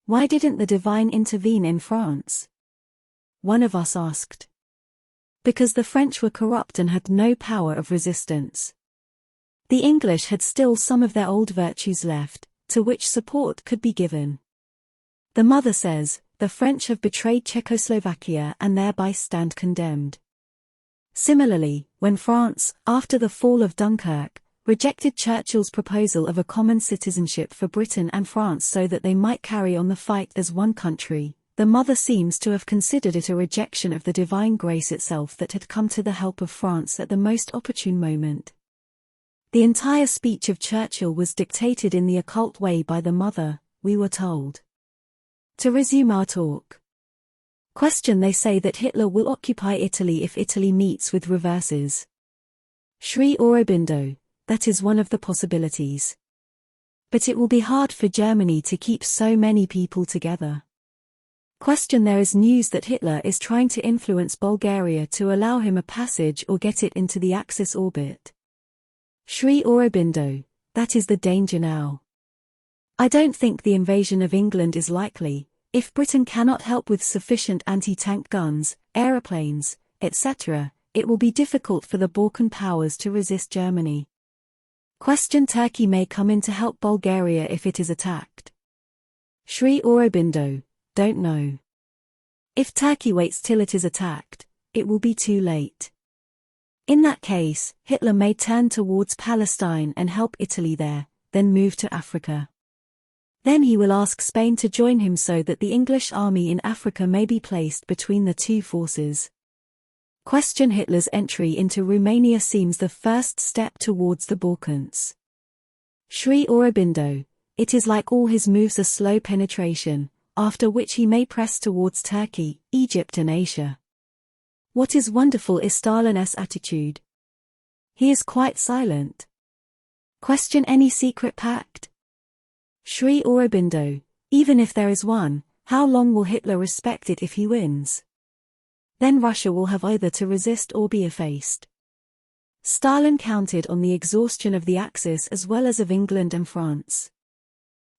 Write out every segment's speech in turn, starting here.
Why didn't the divine intervene in France? One of us asked. Because the French were corrupt and had no power of resistance. The English had still some of their old virtues left, to which support could be given. The mother says, the French have betrayed Czechoslovakia and thereby stand condemned. Similarly, when France, after the fall of Dunkirk, rejected Churchill's proposal of a common citizenship for Britain and France so that they might carry on the fight as one country, the mother seems to have considered it a rejection of the divine grace itself that had come to the help of France at the most opportune moment. The entire speech of Churchill was dictated in the occult way by the mother, we were told. To resume our talk. Question: They say that Hitler will occupy Italy if Italy meets with reverses. Sri Aurobindo, that is one of the possibilities. But it will be hard for Germany to keep so many people together. Question: There is news that Hitler is trying to influence Bulgaria to allow him a passage or get it into the Axis orbit. Sri Aurobindo, that is the danger now. I don't think the invasion of England is likely. If Britain cannot help with sufficient anti-tank guns, aeroplanes, etc., it will be difficult for the Balkan powers to resist Germany. Question: Turkey may come in to help Bulgaria if it is attacked. Sri Aurobindo, don't know. If Turkey waits till it is attacked, it will be too late. In that case, Hitler may turn towards Palestine and help Italy there, then move to Africa. Then he will ask Spain to join him so that the English army in Africa may be placed between the two forces. Question: Hitler's entry into Romania seems the first step towards the Balkans. Sri Aurobindo, it is like all his moves a slow penetration, after which he may press towards Turkey, Egypt and Asia. What is wonderful is Stalin's attitude. He is quite silent. Question: Any secret pact? Sri Aurobindo, even if there is one, how long will Hitler respect it if he wins? Then Russia will have either to resist or be effaced. Stalin counted on the exhaustion of the Axis as well as of England and France.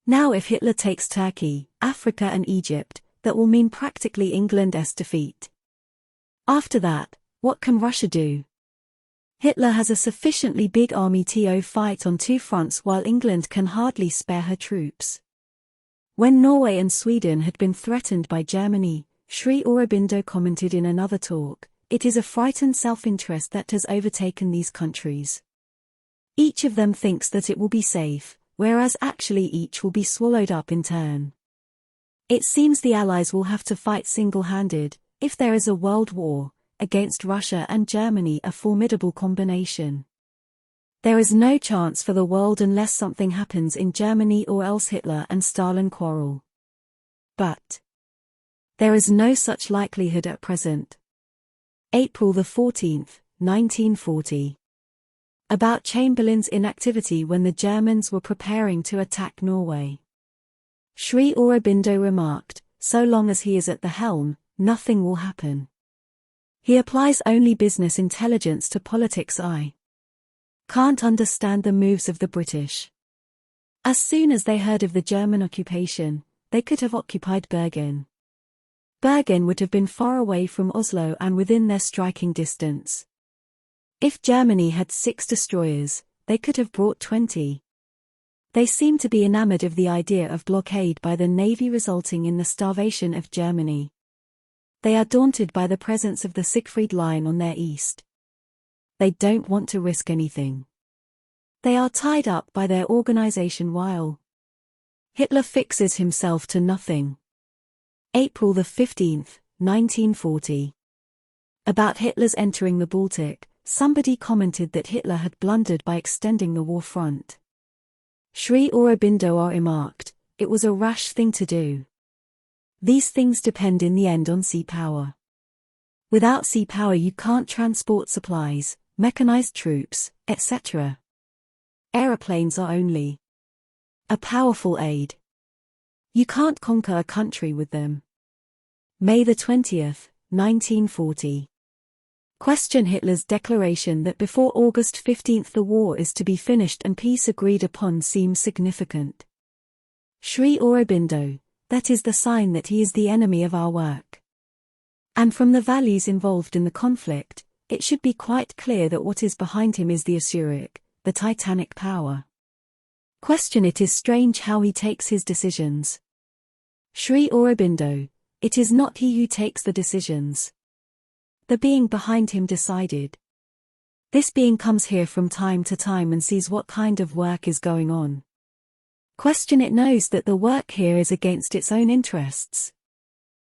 Now if Hitler takes Turkey, Africa and Egypt, that will mean practically England's defeat. After that, what can Russia do? Hitler has a sufficiently big army to fight on two fronts while England can hardly spare her troops. When Norway and Sweden had been threatened by Germany, Sri Aurobindo commented in another talk, it is a frightened self-interest that has overtaken these countries. Each of them thinks that it will be safe, whereas actually each will be swallowed up in turn. It seems the Allies will have to fight single-handed, if there is a world war, against Russia and Germany, a formidable combination. There is no chance for the world unless something happens in Germany or else Hitler and Stalin quarrel. But there is no such likelihood at present. April 14, 1940. About Chamberlain's inactivity when the Germans were preparing to attack Norway. Sri Aurobindo remarked, so long as he is at the helm, nothing will happen. He applies only business intelligence to politics. I can't understand the moves of the British. As soon as they heard of the German occupation, they could have occupied Bergen. Bergen would have been far away from Oslo and within their striking distance. If Germany had 6 destroyers, they could have brought 20. They seem to be enamored of the idea of blockade by the navy resulting in the starvation of Germany. They are daunted by the presence of the Siegfried Line on their east. They don't want to risk anything. They are tied up by their organization while Hitler fixes himself to nothing. April 15, 1940. About Hitler's entering the Baltic, somebody commented that Hitler had blundered by extending the war front. Sri Aurobindo remarked, it was a rash thing to do. These things depend in the end on sea power. Without sea power you can't transport supplies, mechanized troops, etc. Aeroplanes are only a powerful aid. You can't conquer a country with them. May 20th, 1940. Question: Hitler's declaration that before August 15 the war is to be finished and peace agreed upon seems significant. Sri Aurobindo, that is the sign that he is the enemy of our work. And from the values involved in the conflict, it should be quite clear that what is behind him is the Asuric, the Titanic power. Question: it is strange how he takes his decisions. Sri Aurobindo: it is not he who takes the decisions. The being behind him decided. This being comes here from time to time and sees what kind of work is going on. Question: it knows that the work here is against its own interests.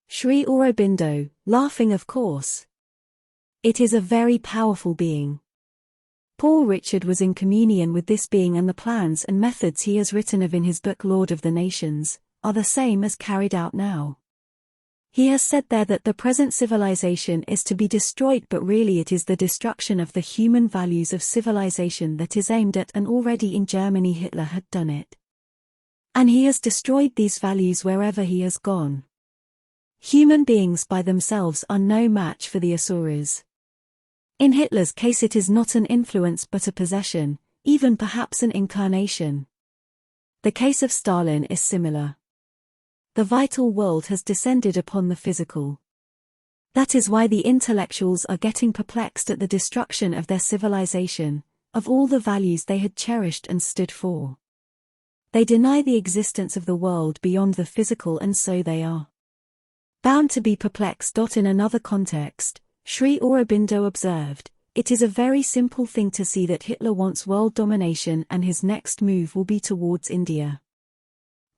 Sri Aurobindo, laughing of course. It is a very powerful being. Paul Richard was in communion with this being, and the plans and methods he has written of in his book Lord of the Nations are the same as carried out now. He has said there that the present civilization is to be destroyed, but really it is the destruction of the human values of civilization that is aimed at, and already in Germany Hitler had done it. And he has destroyed these values wherever he has gone. Human beings by themselves are no match for the Asuras. In Hitler's case it is not an influence but a possession, even perhaps an inclination. The case of Stalin is similar. The vital world has descended upon the physical. That is why the intellectuals are getting perplexed at the destruction of their civilization, of all the values they had cherished and stood for. They deny the existence of the world beyond the physical, and so they are bound to be perplexed. In another context, Sri Aurobindo observed, it is a very simple thing to see that Hitler wants world domination and his next move will be towards India.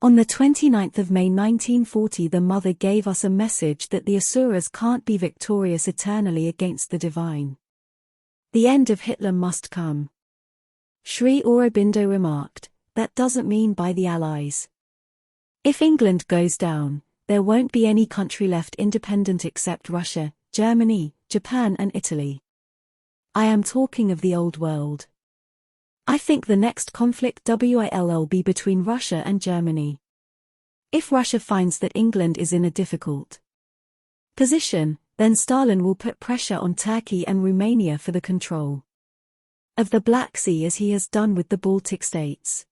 On the 29th of May 1940 the mother gave us a message that the Asuras can't be victorious eternally against the divine. The end of Hitler must come. Sri Aurobindo remarked, that doesn't mean by the Allies. If England goes down, there won't be any country left independent except Russia, Germany, Japan and Italy. I am talking of the old world. I think the next conflict will be between Russia and Germany. If Russia finds that England is in a difficult position, then Stalin will put pressure on Turkey and Romania for the control of the Black Sea, as he has done with the Baltic states.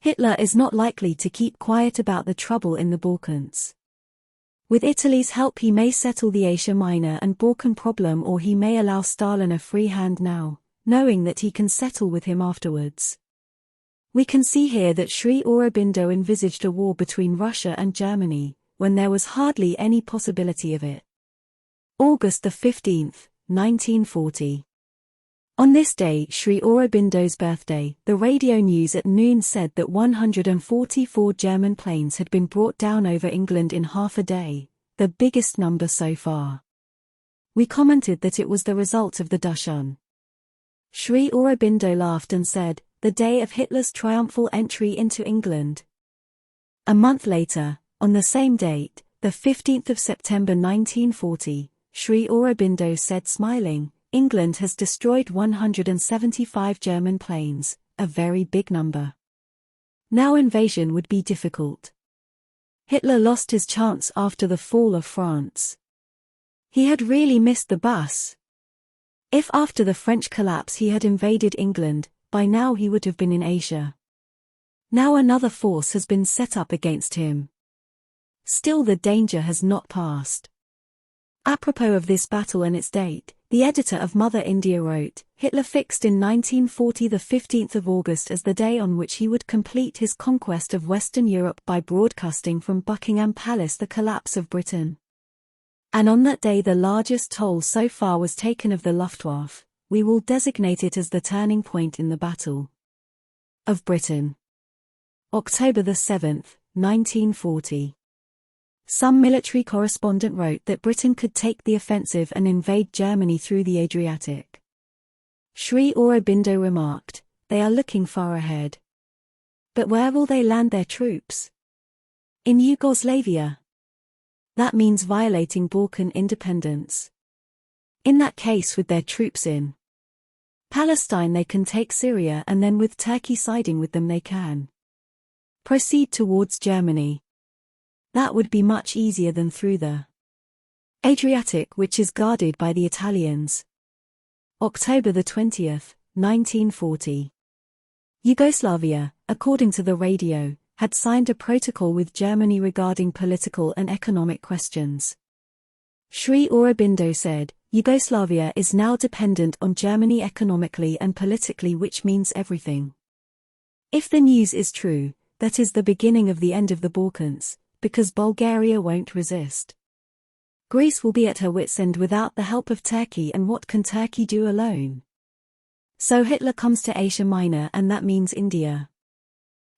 Hitler is not likely to keep quiet about the trouble in the Balkans. With Italy's help he may settle the Asia Minor and Balkan problem, or he may allow Stalin a free hand now, knowing that he can settle with him afterwards. We can see here that Sri Aurobindo envisaged a war between Russia and Germany, when there was hardly any possibility of it. August 15, 1940. On this day, Sri Aurobindo's birthday, the radio news at noon said that 144 German planes had been brought down over England in half a day, the biggest number so far. We commented that it was the result of the Dushan. Sri Aurobindo laughed and said, the day of Hitler's triumphal entry into England. A month later, on the same date, the 15th of September 1940, Sri Aurobindo said smiling, England has destroyed 175 German planes, a very big number. Now invasion would be difficult. Hitler lost his chance after the fall of France. He had really missed the bus. If after the French collapse he had invaded England, by now he would have been in Asia. Now another force has been set up against him. Still the danger has not passed. Apropos of this battle and its date, the editor of Mother India wrote, Hitler fixed in 1940 the 15th of August as the day on which he would complete his conquest of Western Europe by broadcasting from Buckingham Palace the collapse of Britain. And on that day the largest toll so far was taken of the Luftwaffe. We will designate it as the turning point in the Battle of Britain. October 7th, 1940. Some military correspondent wrote that Britain could take the offensive and invade Germany through the Adriatic. Sri Aurobindo remarked, they are looking far ahead. But where will they land their troops? In Yugoslavia. That means violating Balkan independence. In that case, with their troops in Palestine they can take Syria, and then with Turkey siding with them they can proceed towards Germany. That would be much easier than through the Adriatic, which is guarded by the Italians. October 20th, 1940. Yugoslavia, according to the radio, had signed a protocol with Germany regarding political and economic questions. Sri Aurobindo said, Yugoslavia is now dependent on Germany economically and politically, which means everything. If the news is true, that is the beginning of the end of the Balkans, because Bulgaria won't resist. Greece will be at her wits' end without the help of Turkey, and what can Turkey do alone? So Hitler comes to Asia Minor, and that means India.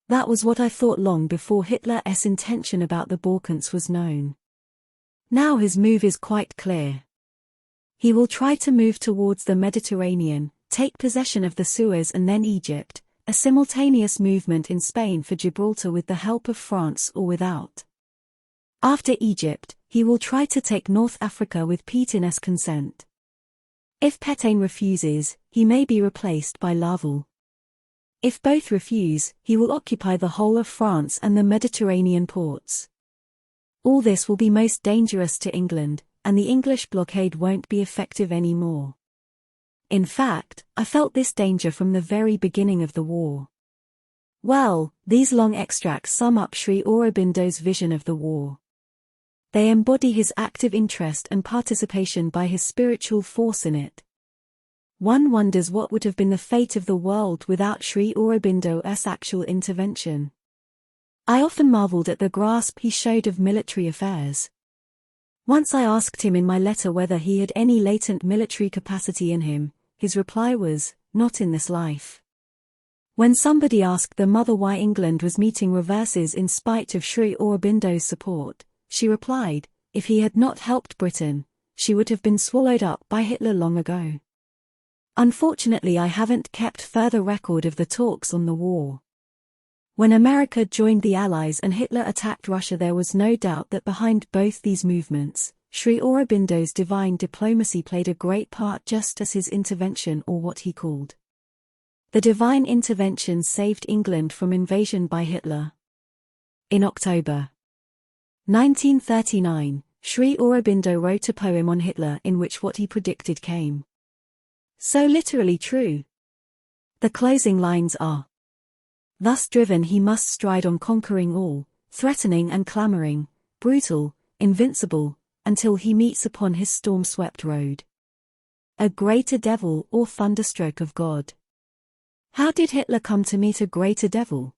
That was what I thought long before Hitler's intention about the Balkans was known. Now his move is quite clear. He will try to move towards the Mediterranean, take possession of the Suez and then Egypt, a simultaneous movement in Spain for Gibraltar with the help of France or without. After Egypt, he will try to take North Africa with Putin's consent. If Petain refuses, he may be replaced by Laval. If both refuse, he will occupy the whole of France and the Mediterranean ports. All this will be most dangerous to England, and the English blockade won't be effective anymore. In fact, I felt this danger from the very beginning of the war. Well, these long extracts sum up Sri Aurobindo's vision of the war. They embody his active interest and participation by his spiritual force in it. One wonders what would have been the fate of the world without Sri Aurobindo's actual intervention. I often marveled at the grasp he showed of military affairs. Once I asked him in my letter whether he had any latent military capacity in him. His reply was, "Not in this life." When somebody asked the mother why England was meeting reverses in spite of Sri Aurobindo's support, she replied, if he had not helped Britain, she would have been swallowed up by Hitler long ago. Unfortunately, I haven't kept further record of the talks on the war. When America joined the Allies and Hitler attacked Russia, there was no doubt that behind both these movements, Sri Aurobindo's divine diplomacy played a great part, just as his intervention, or what he called the divine intervention, saved England from invasion by Hitler. In October 1939, Sri Aurobindo wrote a poem on Hitler in which what he predicted came so literally true. The closing lines are, "Thus driven he must stride on, conquering all, threatening and clamoring, brutal, invincible, until he meets upon his storm-swept road a greater devil or thunderstroke of God." How did Hitler come to meet a greater devil?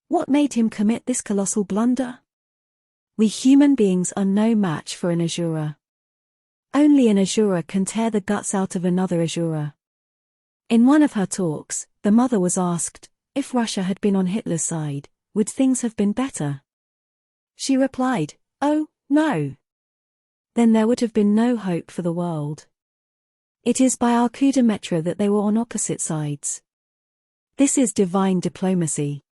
What made him commit this colossal blunder? We human beings are no match for an Asura. Only an Asura can tear the guts out of another Asura. In one of her talks, the mother was asked, if Russia had been on Hitler's side, would things have been better? She replied, "Oh, no. Then there would have been no hope for the world. It is by our coup de maître that they were on opposite sides." This is divine diplomacy.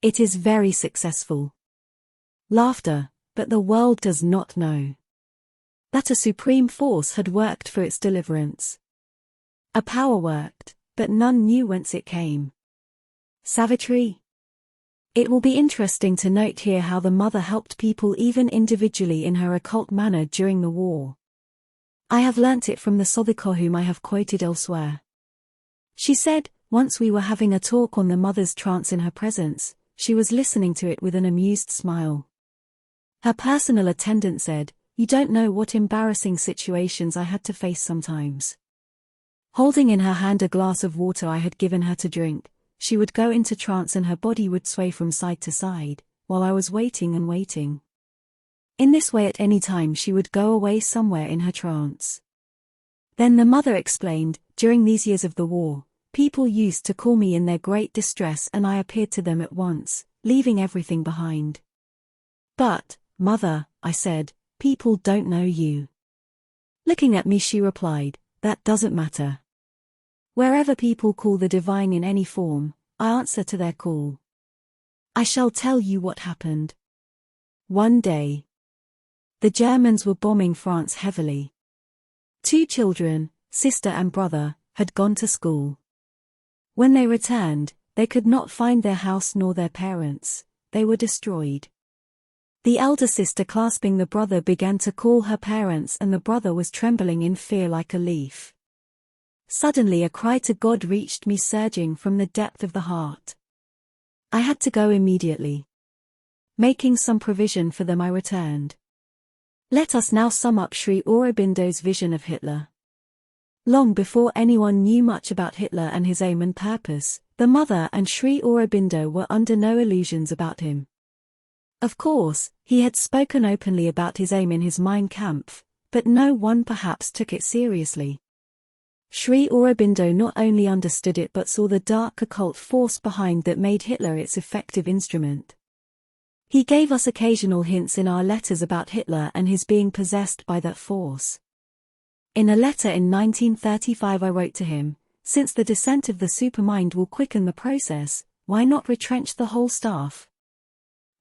It is very successful. Laughter, but the world does not know that a supreme force had worked for its deliverance. A power worked, but none knew whence it came. Savitri. It will be interesting to note here how the mother helped people even individually in her occult manner during the war. I have learnt it from the Sothiko whom I have quoted elsewhere. She said, once we were having a talk on the mother's trance in her presence, she was listening to it with an amused smile. Her personal attendant said, "You don't know what embarrassing situations I had to face sometimes." Holding in her hand a glass of water I had given her to drink, she would go into trance and her body would sway from side to side, while I was waiting and waiting. In this way at any time she would go away somewhere in her trance. Then the mother explained, during these years of the war, people used to call me in their great distress and I appeared to them at once, leaving everything behind. "But, mother," I said, "people don't know you." Looking at me she replied, "That doesn't matter. Wherever people call the divine in any form, I answer to their call. I shall tell you what happened. One day, the Germans were bombing France heavily. 2 children, sister and brother, had gone to school. When they returned, they could not find their house nor their parents. They were destroyed. The elder sister, clasping the brother, began to call her parents, and the brother was trembling in fear like a leaf. Suddenly a cry to God reached me, surging from the depth of the heart. I had to go immediately. Making some provision for them, I returned. Let us now sum up Sri Aurobindo's vision of Hitler. Long before anyone knew much about Hitler and his aim and purpose, the mother and Sri Aurobindo were under no illusions about him. Of course, he had spoken openly about his aim in his Mein Kampf, but no one perhaps took it seriously. Sri Aurobindo not only understood it but saw the dark occult force behind that made Hitler its effective instrument. He gave us occasional hints in our letters about Hitler and his being possessed by that force. In a letter in 1935 I wrote to him, "Since the descent of the supermind will quicken the process, why not retrench the whole staff?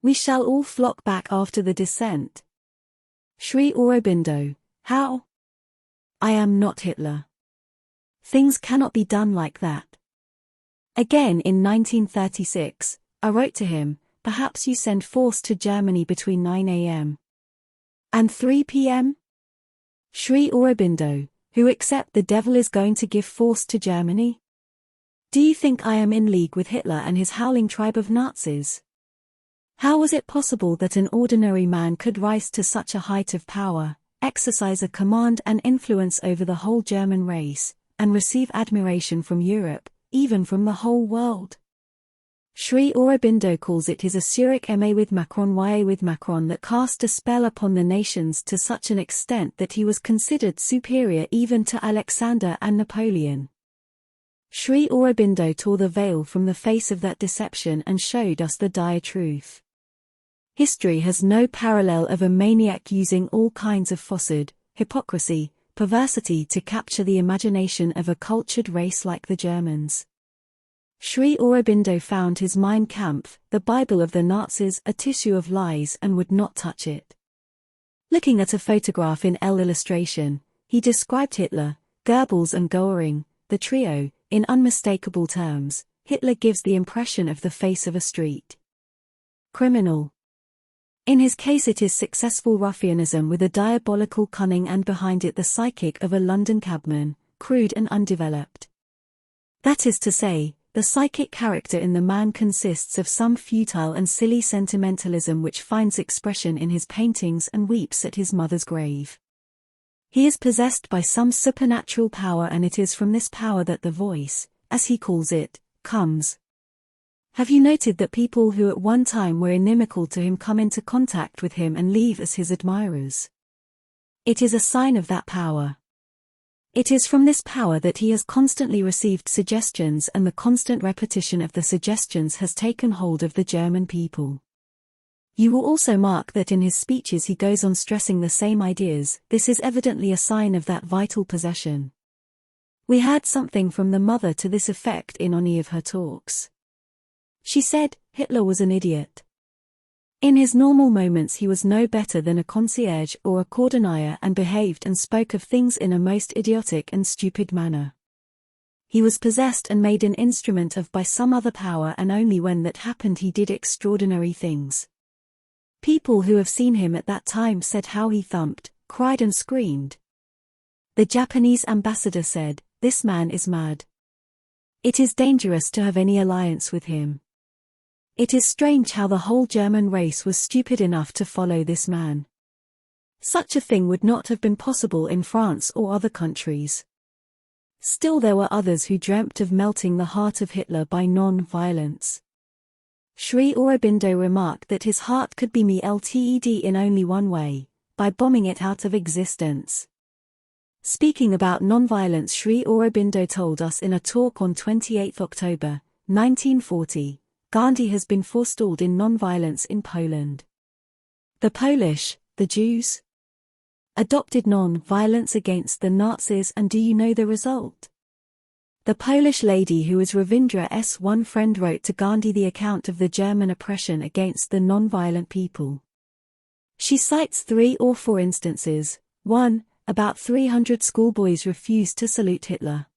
We shall all flock back after the descent." Sri Aurobindo: how? I am not Hitler. Things cannot be done like that. Again in 1936, I wrote to him, "Perhaps you send force to Germany between 9 a.m. and 3 p.m.? Sri Aurobindo: who except the devil is going to give force to Germany? Do you think I am in league with Hitler and his howling tribe of Nazis? How was it possible that an ordinary man could rise to such a height of power, exercise a command and influence over the whole German race, and receive admiration from Europe, even from the whole world?" Sri Aurobindo calls it his Asuric ma with Macron that cast a spell upon the nations to such an extent that he was considered superior even to Alexander and Napoleon. Sri Aurobindo tore the veil from the face of that deception and showed us the dire truth. History has no parallel of a maniac using all kinds of falsehood, hypocrisy, perversity to capture the imagination of a cultured race like the Germans. Sri Aurobindo found his Mein Kampf, the Bible of the Nazis, a tissue of lies and would not touch it. Looking at a photograph in illustration, he described Hitler, Goebbels and Göring, the trio, in unmistakable terms. Hitler gives the impression of the face of a street criminal. In his case it is successful ruffianism with a diabolical cunning and behind it the psychic of a London cabman, crude and undeveloped. That is to say, the psychic character in the man consists of some futile and silly sentimentalism which finds expression in his paintings and weeps at his mother's grave. He is possessed by some supernatural power and it is from this power that the voice, as he calls it, comes. Have you noted that people who at one time were inimical to him come into contact with him and leave as his admirers? It is a sign of that power. It is from this power that he has constantly received suggestions and the constant repetition of the suggestions has taken hold of the German people. You will also mark that in his speeches he goes on stressing the same ideas. This is evidently a sign of that vital possession. We heard something from the mother to this effect in any of her talks. She said, Hitler was an idiot. In his normal moments he was no better than a concierge or a cordonnier and behaved and spoke of things in a most idiotic and stupid manner. He was possessed and made an instrument of by some other power and only when that happened he did extraordinary things. People who have seen him at that time said how he thumped, cried and screamed. The Japanese ambassador said, "This man is mad. It is dangerous to have any alliance with him." It is strange how the whole German race was stupid enough to follow this man. Such a thing would not have been possible in France or other countries. Still there were others who dreamt of melting the heart of Hitler by non-violence. Sri Aurobindo remarked that his heart could be melted in only one way, by bombing it out of existence. Speaking about non-violence, Sri Aurobindo told us in a talk on 28 October, 1940, Gandhi has been forestalled in non-violence in Poland. The Polish, the Jews, adopted non-violence against the Nazis, and do you know the result? The Polish lady who is Ravindra's one friend wrote to Gandhi the account of the German oppression against the non-violent people. She cites 3 or 4 instances. 1. About 300 schoolboys refused to salute Hitler.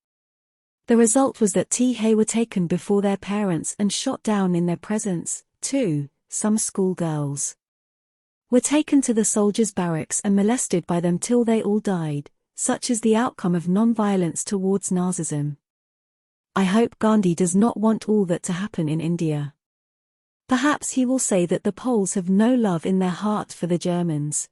The result was that they were taken before their parents and shot down in their presence. 2. Some schoolgirls were taken to the soldiers' barracks and molested by them till they all died. Such is the outcome of non-violence towards Nazism. I hope Gandhi does not want all that to happen in India. Perhaps he will say that the Poles have no love in their heart for the Germans.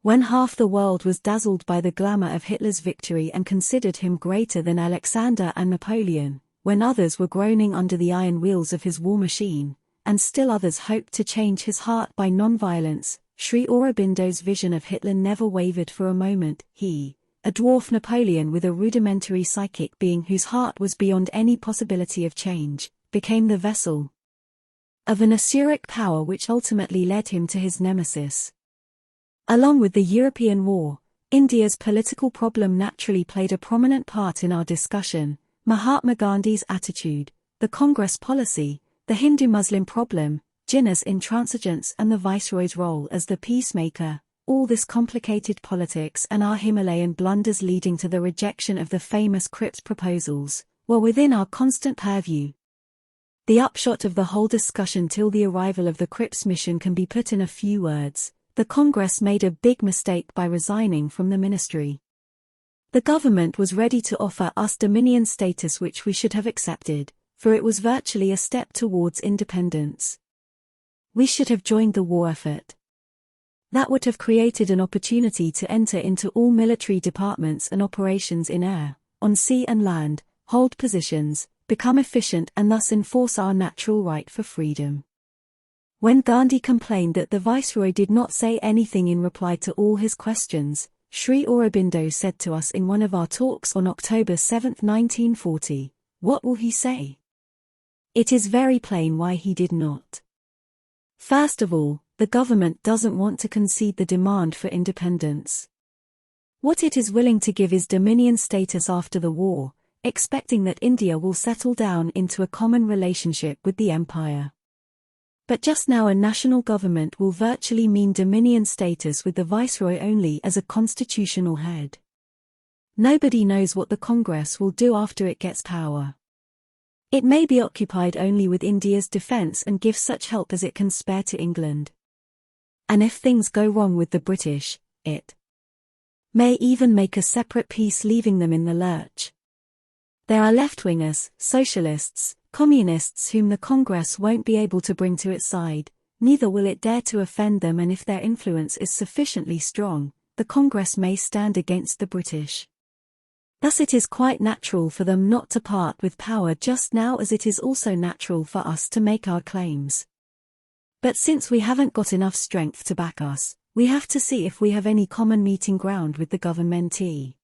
When half the world was dazzled by the glamour of Hitler's victory and considered him greater than Alexander and Napoleon, when others were groaning under the iron wheels of his war machine, and still others hoped to change his heart by non-violence, Sri Aurobindo's vision of Hitler never wavered for a moment. He, a dwarf Napoleon with a rudimentary psychic being whose heart was beyond any possibility of change, became the vessel of an Asuric power which ultimately led him to his nemesis. Along with the European war, India's political problem naturally played a prominent part in our discussion. Mahatma Gandhi's attitude, the Congress policy, the Hindu-Muslim problem, Jinnah's intransigence and the Viceroy's role as the peacemaker, all this complicated politics and our Himalayan blunders leading to the rejection of the famous Crips Proposals, were within our constant purview. The upshot of the whole discussion till the arrival of the Crips mission can be put in a few words. The Congress made a big mistake by resigning from the ministry. The government was ready to offer us dominion status which we should have accepted, for it was virtually a step towards independence. We should have joined the war effort. That would have created an opportunity to enter into all military departments and operations in air, on sea and land, hold positions, become efficient and thus enforce our natural right for freedom. When Gandhi complained that the Viceroy did not say anything in reply to all his questions, Sri Aurobindo said to us in one of our talks on October 7, 1940, "What will he say?" It is very plain why he did not. First of all, the government doesn't want to concede the demand for independence. What it is willing to give is dominion status after the war, expecting that India will settle down into a common relationship with the empire. But just now a national government will virtually mean dominion status with the Viceroy only as a constitutional head. Nobody knows what the Congress will do after it gets power. It may be occupied only with India's defense and give such help as it can spare to England. And if things go wrong with the British, it may even make a separate peace leaving them in the lurch. There are left-wingers, socialists, communists whom the Congress won't be able to bring to its side, neither will it dare to offend them, and if their influence is sufficiently strong, the Congress may stand against the British. Thus it is quite natural for them not to part with power just now, as it is also natural for us to make our claims. But since we haven't got enough strength to back us, we have to see if we have any common meeting ground with the governmentee.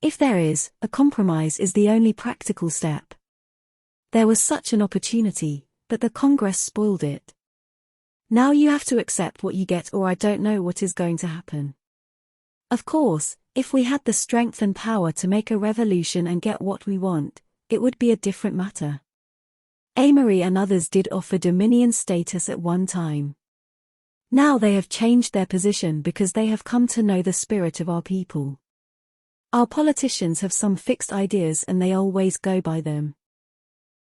If there is, a compromise is the only practical step. There was such an opportunity, but the Congress spoiled it. Now you have to accept what you get, or I don't know what is going to happen. Of course, if we had the strength and power to make a revolution and get what we want, it would be a different matter. Amory and others did offer dominion status at one time. Now they have changed their position because they have come to know the spirit of our people. Our politicians have some fixed ideas and they always go by them.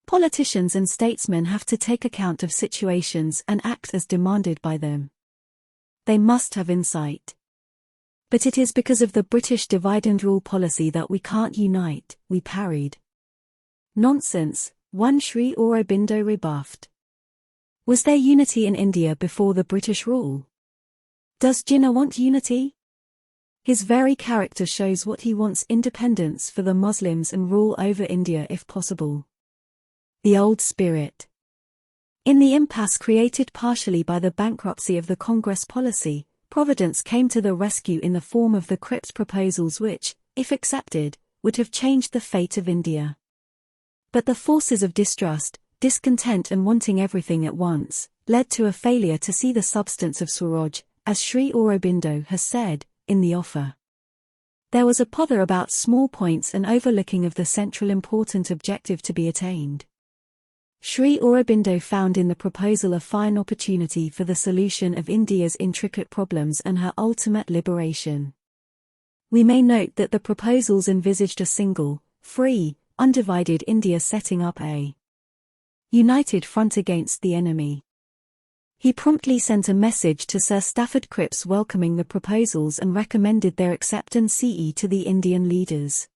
Politicians and statesmen have to take account of situations and act as demanded by them. They must have insight. But it is because of the British divide and rule policy that we can't unite, we parried. Nonsense, one Sri Aurobindo rebuffed. Was there unity in India before the British rule? Does Jinnah want unity? His very character shows what he wants: independence for the Muslims and rule over India if possible. The old spirit. In the impasse created partially by the bankruptcy of the Congress policy, Providence came to the rescue in the form of the Crips Proposals which, if accepted, would have changed the fate of India. But the forces of distrust, discontent and wanting everything at once, led to a failure to see the substance of Swaraj, as Sri Aurobindo has said, in the offer. There was a pother about small points and overlooking of the central important objective to be attained. Sri Aurobindo found in the proposal a fine opportunity for the solution of India's intricate problems and her ultimate liberation. We may note that the proposals envisaged a single, free, undivided India setting up a united front against the enemy. He promptly sent a message to Sir Stafford Cripps welcoming the proposals and recommended their acceptance to the Indian leaders.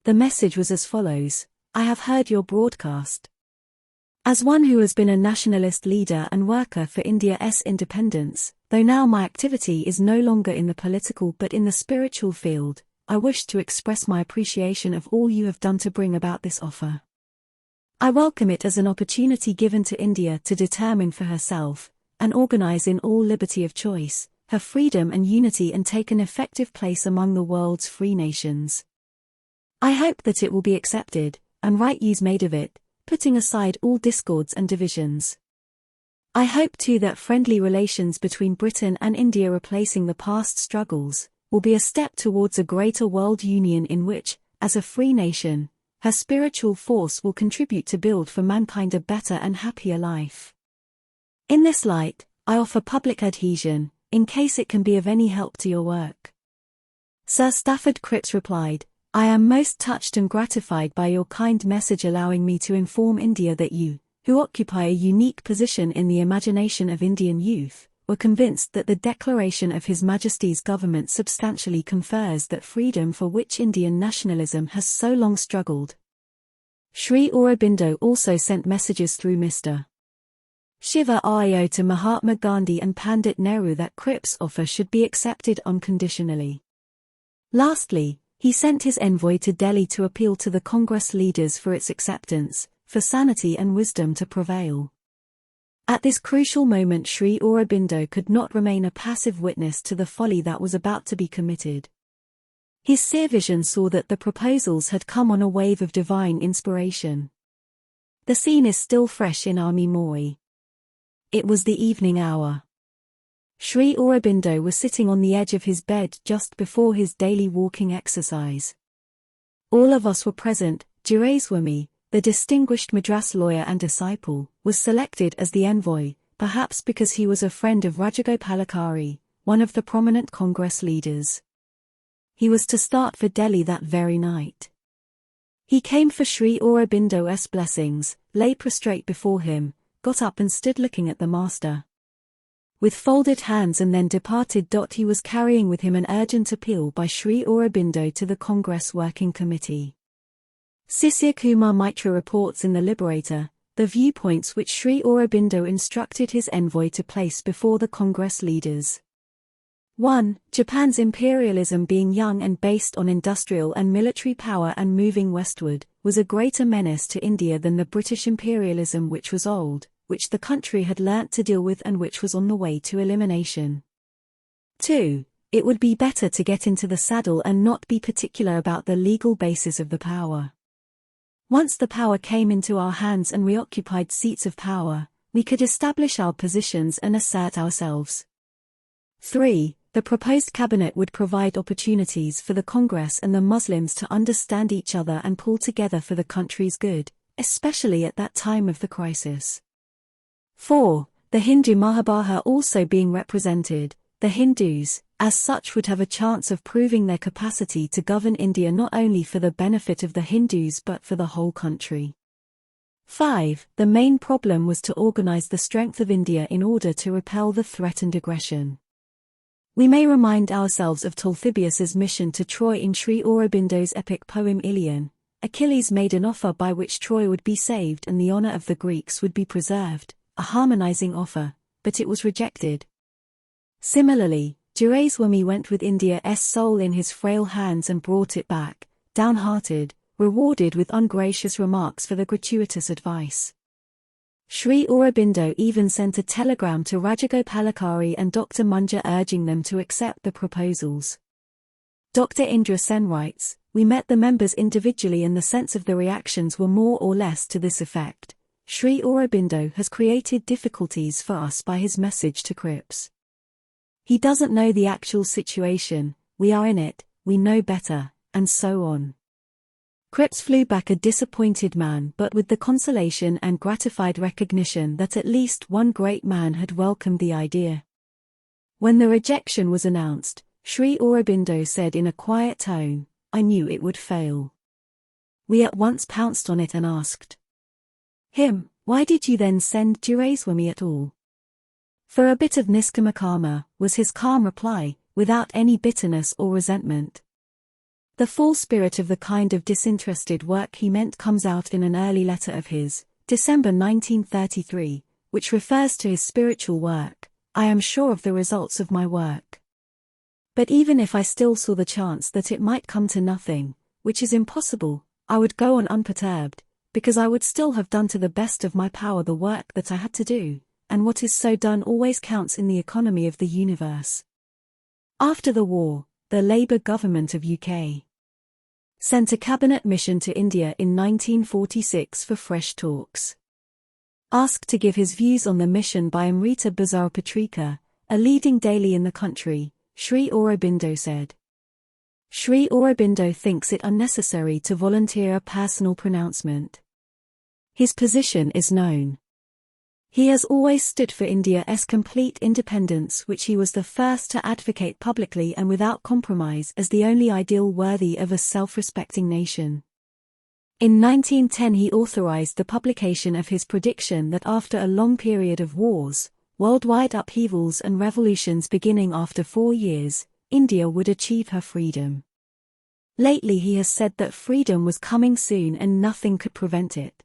The message was as follows: "I have heard your broadcast. As one who has been a nationalist leader and worker for India's independence, though now my activity is no longer in the political but in the spiritual field, I wish to express my appreciation of all you have done to bring about this offer. I welcome it as an opportunity given to India to determine for herself, and organize in all liberty of choice, her freedom and unity and take an effective place among the world's free nations. I hope that it will be accepted, and right use made of it, putting aside all discords and divisions. I hope too that friendly relations between Britain and India replacing the past struggles, will be a step towards a greater world union in which, as a free nation, her spiritual force will contribute to build for mankind a better and happier life. In this light, I offer public adhesion, in case it can be of any help to your work. Sir Stafford Cripps replied, I am most touched and gratified by your kind message allowing me to inform India that you, who occupy a unique position in the imagination of Indian youth, were convinced that the declaration of His Majesty's government substantially confers that freedom for which Indian nationalism has so long struggled. Sri Aurobindo also sent messages through Mr. Shiva Rio to Mahatma Gandhi and Pandit Nehru that Cripps' offer should be accepted unconditionally. Lastly, he sent his envoy to Delhi to appeal to the Congress leaders for its acceptance, for sanity and wisdom to prevail. At this crucial moment Sri Aurobindo could not remain a passive witness to the folly that was about to be committed. His seer vision saw that the proposals had come on a wave of divine inspiration. The scene is still fresh in our memory. It was the evening hour. Sri Aurobindo was sitting on the edge of his bed just before his daily walking exercise. All of us were present. Duraiswamy, the distinguished Madras lawyer and disciple, was selected as the envoy, perhaps because he was a friend of Rajagopalachari, one of the prominent Congress leaders. He was to start for Delhi that very night. He came for Sri Aurobindo's blessings, lay prostrate before him, got up and stood looking at the master with folded hands and then departed. He was carrying with him an urgent appeal by Sri Aurobindo to the Congress Working Committee. Sisir Kumar Mitra reports in The Liberator, the viewpoints which Sri Aurobindo instructed his envoy to place before the Congress leaders. 1. Japan's imperialism, being young and based on industrial and military power and moving westward, was a greater menace to India than the British imperialism, which was old, which the country had learnt to deal with and which was on the way to elimination. 2. It would be better to get into the saddle and not be particular about the legal basis of the power. Once the power came into our hands and we occupied seats of power, we could establish our positions and assert ourselves. 3. The proposed cabinet would provide opportunities for the Congress and the Muslims to understand each other and pull together for the country's good, especially at that time of the crisis. 4. The Hindu Mahabharata also being represented, the Hindus, as such, would have a chance of proving their capacity to govern India not only for the benefit of the Hindus but for the whole country. 5. The main problem was to organize the strength of India in order to repel the threatened aggression. We may remind ourselves of Talthybius's mission to Troy in Sri Aurobindo's epic poem Ilion. Achilles made an offer by which Troy would be saved and the honor of the Greeks would be preserved, a harmonizing offer, but it was rejected. Similarly, Duraiswamy went with India's soul in his frail hands and brought it back, downhearted, rewarded with ungracious remarks for the gratuitous advice. Sri Aurobindo even sent a telegram to Rajagopalachari and Dr. Munja urging them to accept the proposals. Dr. Indra Sen writes, "We met the members individually and the sense of the reactions were more or less to this effect. Sri Aurobindo has created difficulties for us by his message to Cripps. He doesn't know the actual situation, we are in it, we know better," and so on. Cripps flew back a disappointed man but with the consolation and gratified recognition that at least one great man had welcomed the idea. When the rejection was announced, Sri Aurobindo said in a quiet tone, "I knew it would fail." We at once pounced on it and asked him, "Why did you then send Duraiswamy at all?" "For a bit of niskama karma," was his calm reply, without any bitterness or resentment. The full spirit of the kind of disinterested work he meant comes out in an early letter of his, December 1933, which refers to his spiritual work. I am sure of the results of my work. But even if I still saw the chance that it might come to nothing, which is impossible, I would go on unperturbed, because I would still have done to the best of my power the work that I had to do, and what is so done always counts in the economy of the universe. After the war, the Labour government of UK sent a cabinet mission to India in 1946 for fresh talks. Asked to give his views on the mission by Amrita Bazaar-Patrika, a leading daily in the country, Sri Aurobindo said, Sri Aurobindo thinks it unnecessary to volunteer a personal pronouncement. His position is known. He has always stood for India's complete independence, which he was the first to advocate publicly and without compromise as the only ideal worthy of a self-respecting nation. In 1910 he authorized the publication of his prediction that after a long period of wars, worldwide upheavals and revolutions beginning after 4 years, India would achieve her freedom. Lately he has said that freedom was coming soon and nothing could prevent it.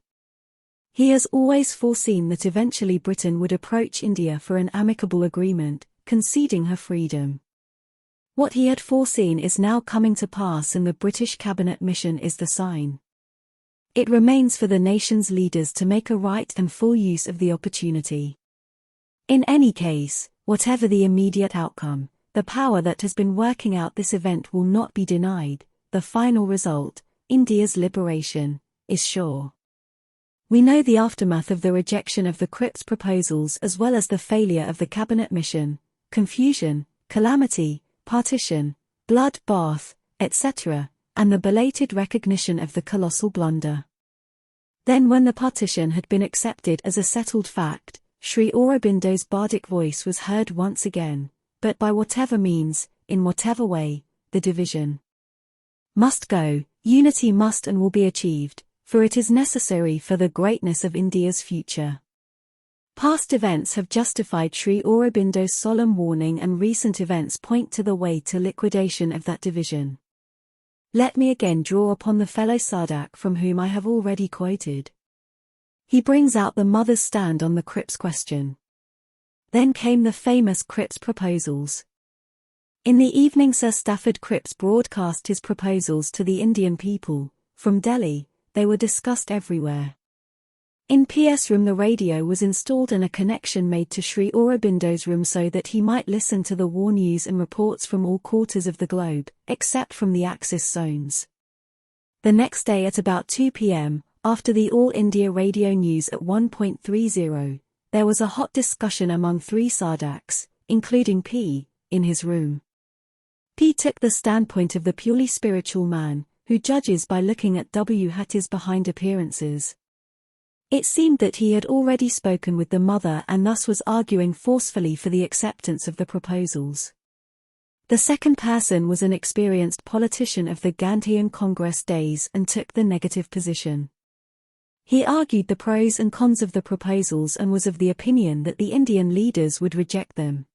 He has always foreseen that eventually Britain would approach India for an amicable agreement, conceding her freedom. What he had foreseen is now coming to pass, and the British cabinet mission is the sign. It remains for the nation's leaders to make a right and full use of the opportunity. In any case, whatever the immediate outcome, the power that has been working out this event will not be denied. The final result, India's liberation, is sure. We know the aftermath of the rejection of the Crips Proposals as well as the failure of the cabinet mission: confusion, calamity, partition, blood bath, etc., and the belated recognition of the colossal blunder. Then when the partition had been accepted as a settled fact, Sri Aurobindo's bardic voice was heard once again, but by whatever means, in whatever way, the division must go, unity must and will be achieved, for it is necessary for the greatness of India's future. Past events have justified Sri Aurobindo's solemn warning, and recent events point to the way to liquidation of that division. Let me again draw upon the fellow Sadhak from whom I have already quoted. He brings out the mother's stand on the Crips question. Then came the famous Crips Proposals. In the evening Sir Stafford Cripps broadcast his proposals to the Indian people. From Delhi, they were discussed everywhere. In P.S. room the radio was installed and a connection made to Sri Aurobindo's room so that he might listen to the war news and reports from all quarters of the globe, except from the Axis zones. The next day at about 2 p.m., after the All India Radio News at 1.30, there was a hot discussion among 3 Sadhaks, including P., in his room. P took the standpoint of the purely spiritual man, who judges by looking at his behind appearances. It seemed that he had already spoken with the mother and thus was arguing forcefully for the acceptance of the proposals. The second person was an experienced politician of the Gandhian Congress days and took the negative position. He argued the pros and cons of the proposals and was of the opinion that the Indian leaders would reject them.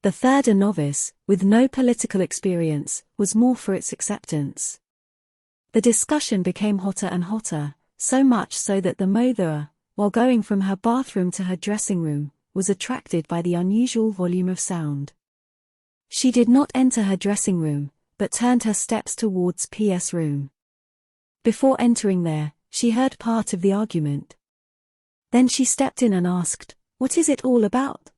The third, a novice, with no political experience, was more for its acceptance. The discussion became hotter and hotter, so much so that the mother, while going from her bathroom to her dressing room, was attracted by the unusual volume of sound. She did not enter her dressing room, but turned her steps towards P.S. room. Before entering there, she heard part of the argument. Then she stepped in and asked, "What is it all about?"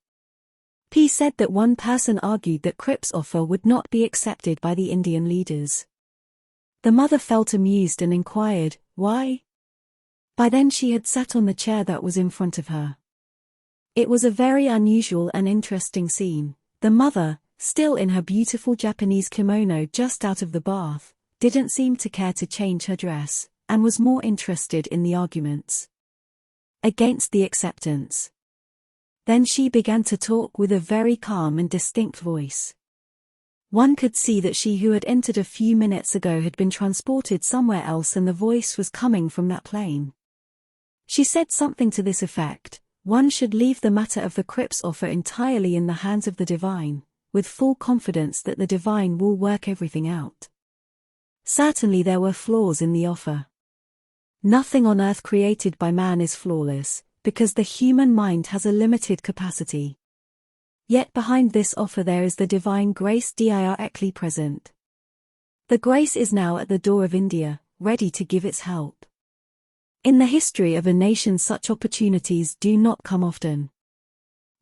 P said that one person argued that Crips' offer would not be accepted by the Indian leaders. The mother felt amused and inquired, why? By then she had sat on the chair that was in front of her. It was a very unusual and interesting scene. The mother, still in her beautiful Japanese kimono just out of the bath, didn't seem to care to change her dress, and was more interested in the arguments against the acceptance. Then she began to talk with a very calm and distinct voice. One could see that she who had entered a few minutes ago had been transported somewhere else and the voice was coming from that plane. She said something to this effect: one should leave the matter of the Crips offer entirely in the hands of the divine, with full confidence that the divine will work everything out. Certainly there were flaws in the offer. Nothing on earth created by man is flawless, because the human mind has a limited capacity. Yet behind this offer there is the divine grace directly present. The grace is now at the door of India, ready to give its help. In the history of a nation such opportunities do not come often.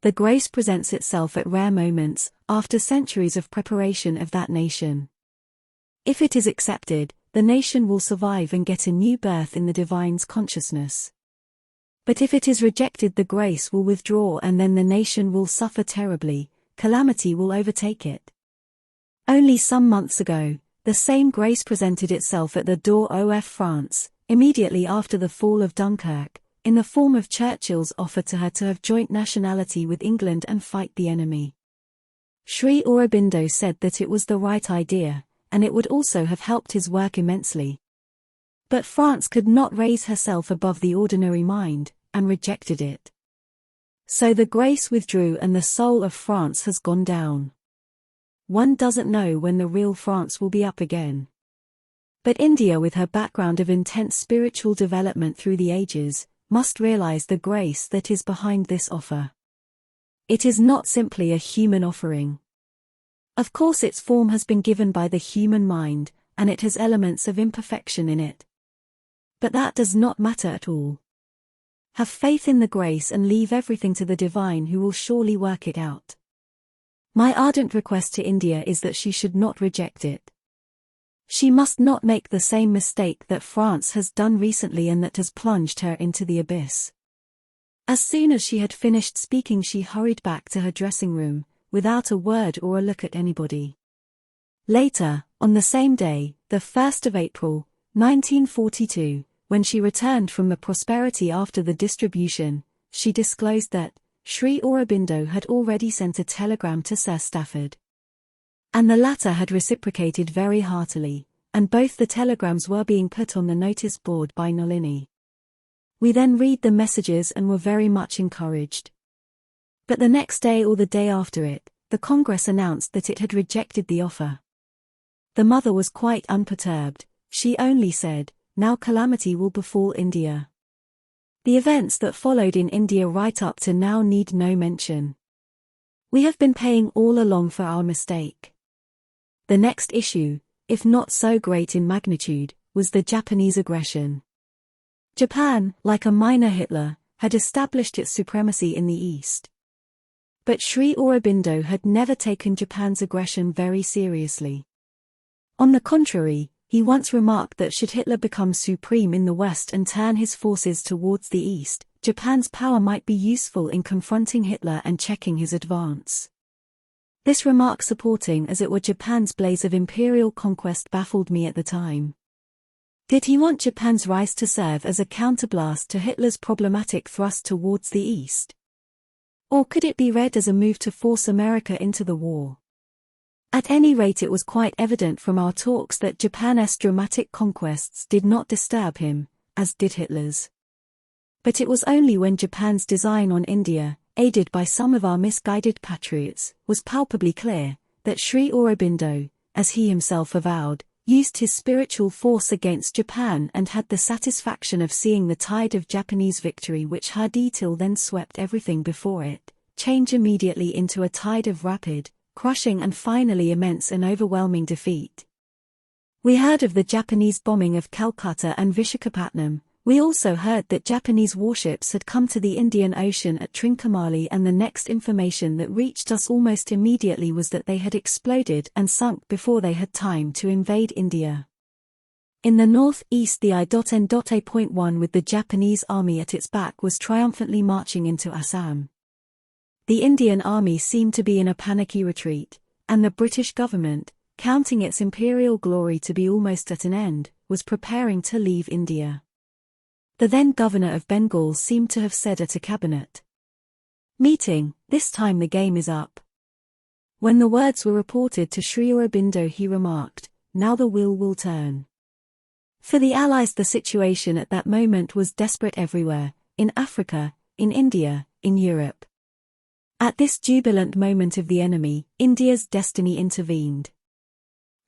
The grace presents itself at rare moments, after centuries of preparation of that nation. If it is accepted, the nation will survive and get a new birth in the divine's consciousness. But if it is rejected, the grace will withdraw and then the nation will suffer terribly, calamity will overtake it. Only some months ago, the same grace presented itself at the door of France, immediately after the fall of Dunkirk, in the form of Churchill's offer to her to have joint nationality with England and fight the enemy. Sri Aurobindo said that it was the right idea, and it would also have helped his work immensely. But France could not raise herself above the ordinary mind, and rejected it. So the grace withdrew and the soul of France has gone down. One doesn't know when the real France will be up again. But India, with her background of intense spiritual development through the ages, must realize the grace that is behind this offer. It is not simply a human offering. Of course its form has been given by the human mind, and it has elements of imperfection in it. But that does not matter at all. Have faith in the grace and leave everything to the divine who will surely work it out. My ardent request to India is that she should not reject it. She must not make the same mistake that France has done recently and that has plunged her into the abyss. As soon as she had finished speaking, she hurried back to her dressing room, without a word or a look at anybody. Later, on the same day, the 1st of April, 1942, when she returned from the prosperity after the distribution, she disclosed that Sri Aurobindo had already sent a telegram to Sir Stafford. And the latter had reciprocated very heartily, and both the telegrams were being put on the notice board by Nalini. We then read the messages and were very much encouraged. But the next day or the day after it, the Congress announced that it had rejected the offer. The mother was quite unperturbed. She only said, "Now calamity will befall India." The events that followed in India right up to now need no mention. We have been paying all along for our mistake. The next issue, if not so great in magnitude, was the Japanese aggression. Japan, like a minor Hitler, had established its supremacy in the East. But Sri Aurobindo had never taken Japan's aggression very seriously. On the contrary, he once remarked that should Hitler become supreme in the West and turn his forces towards the East, Japan's power might be useful in confronting Hitler and checking his advance. This remark, supporting as it were Japan's blaze of imperial conquest, baffled me at the time. Did he want Japan's rise to serve as a counterblast to Hitler's problematic thrust towards the East? Or could it be read as a move to force America into the war? At any rate, it was quite evident from our talks that Japan's dramatic conquests did not disturb him, as did Hitler's. But it was only when Japan's design on India, aided by some of our misguided patriots, was palpably clear, that Sri Aurobindo, as he himself avowed, used his spiritual force against Japan and had the satisfaction of seeing the tide of Japanese victory, which had till then swept everything before it, change immediately into a tide of rapid, crushing and finally immense and overwhelming defeat. We heard of the Japanese bombing of Calcutta and Vishakhapatnam. We also heard that Japanese warships had come to the Indian Ocean at Trincomalee, and the next information that reached us almost immediately was that they had exploded and sunk before they had time to invade India. In the northeast, the I.N.A.1 with the Japanese army at its back was triumphantly marching into Assam. The Indian army seemed to be in a panicky retreat, and the British government, counting its imperial glory to be almost at an end, was preparing to leave India. The then governor of Bengal seemed to have said at a cabinet meeting, "This time the game is up." When the words were reported to Sri Aurobindo, he remarked, "Now the wheel will turn." For the Allies, the situation at that moment was desperate everywhere, in Africa, in India, in Europe. At this jubilant moment of the enemy, India's destiny intervened.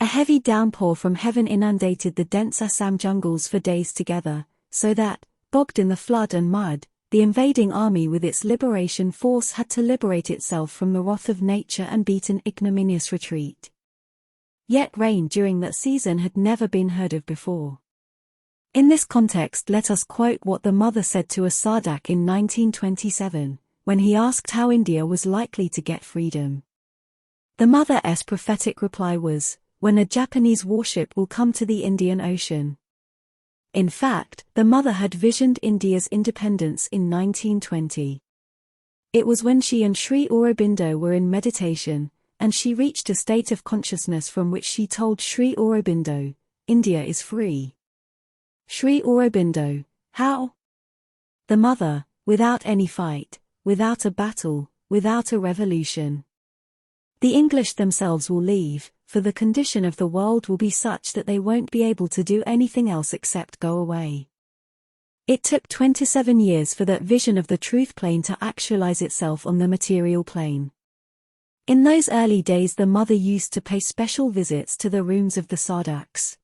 A heavy downpour from heaven inundated the dense Assam jungles for days together, so that, bogged in the flood and mud, the invading army with its liberation force had to liberate itself from the wrath of nature and beat an ignominious retreat. Yet rain during that season had never been heard of before. In this context, let us quote what the mother said to a Sardak in 1927, when he asked how India was likely to get freedom. The mother's prophetic reply was, "When a Japanese warship will come to the Indian Ocean." In fact, the mother had visioned India's independence in 1920. It was when she and Sri Aurobindo were in meditation, and she reached a state of consciousness from which she told Sri Aurobindo, "India is free." Sri Aurobindo, how? The mother, without any fight, without a battle, without a revolution. The English themselves will leave, for the condition of the world will be such that they won't be able to do anything else except go away. It took 27 years for that vision of the truth plane to actualize itself on the material plane. In those early days, the mother used to pay special visits to the rooms of the Sardaks.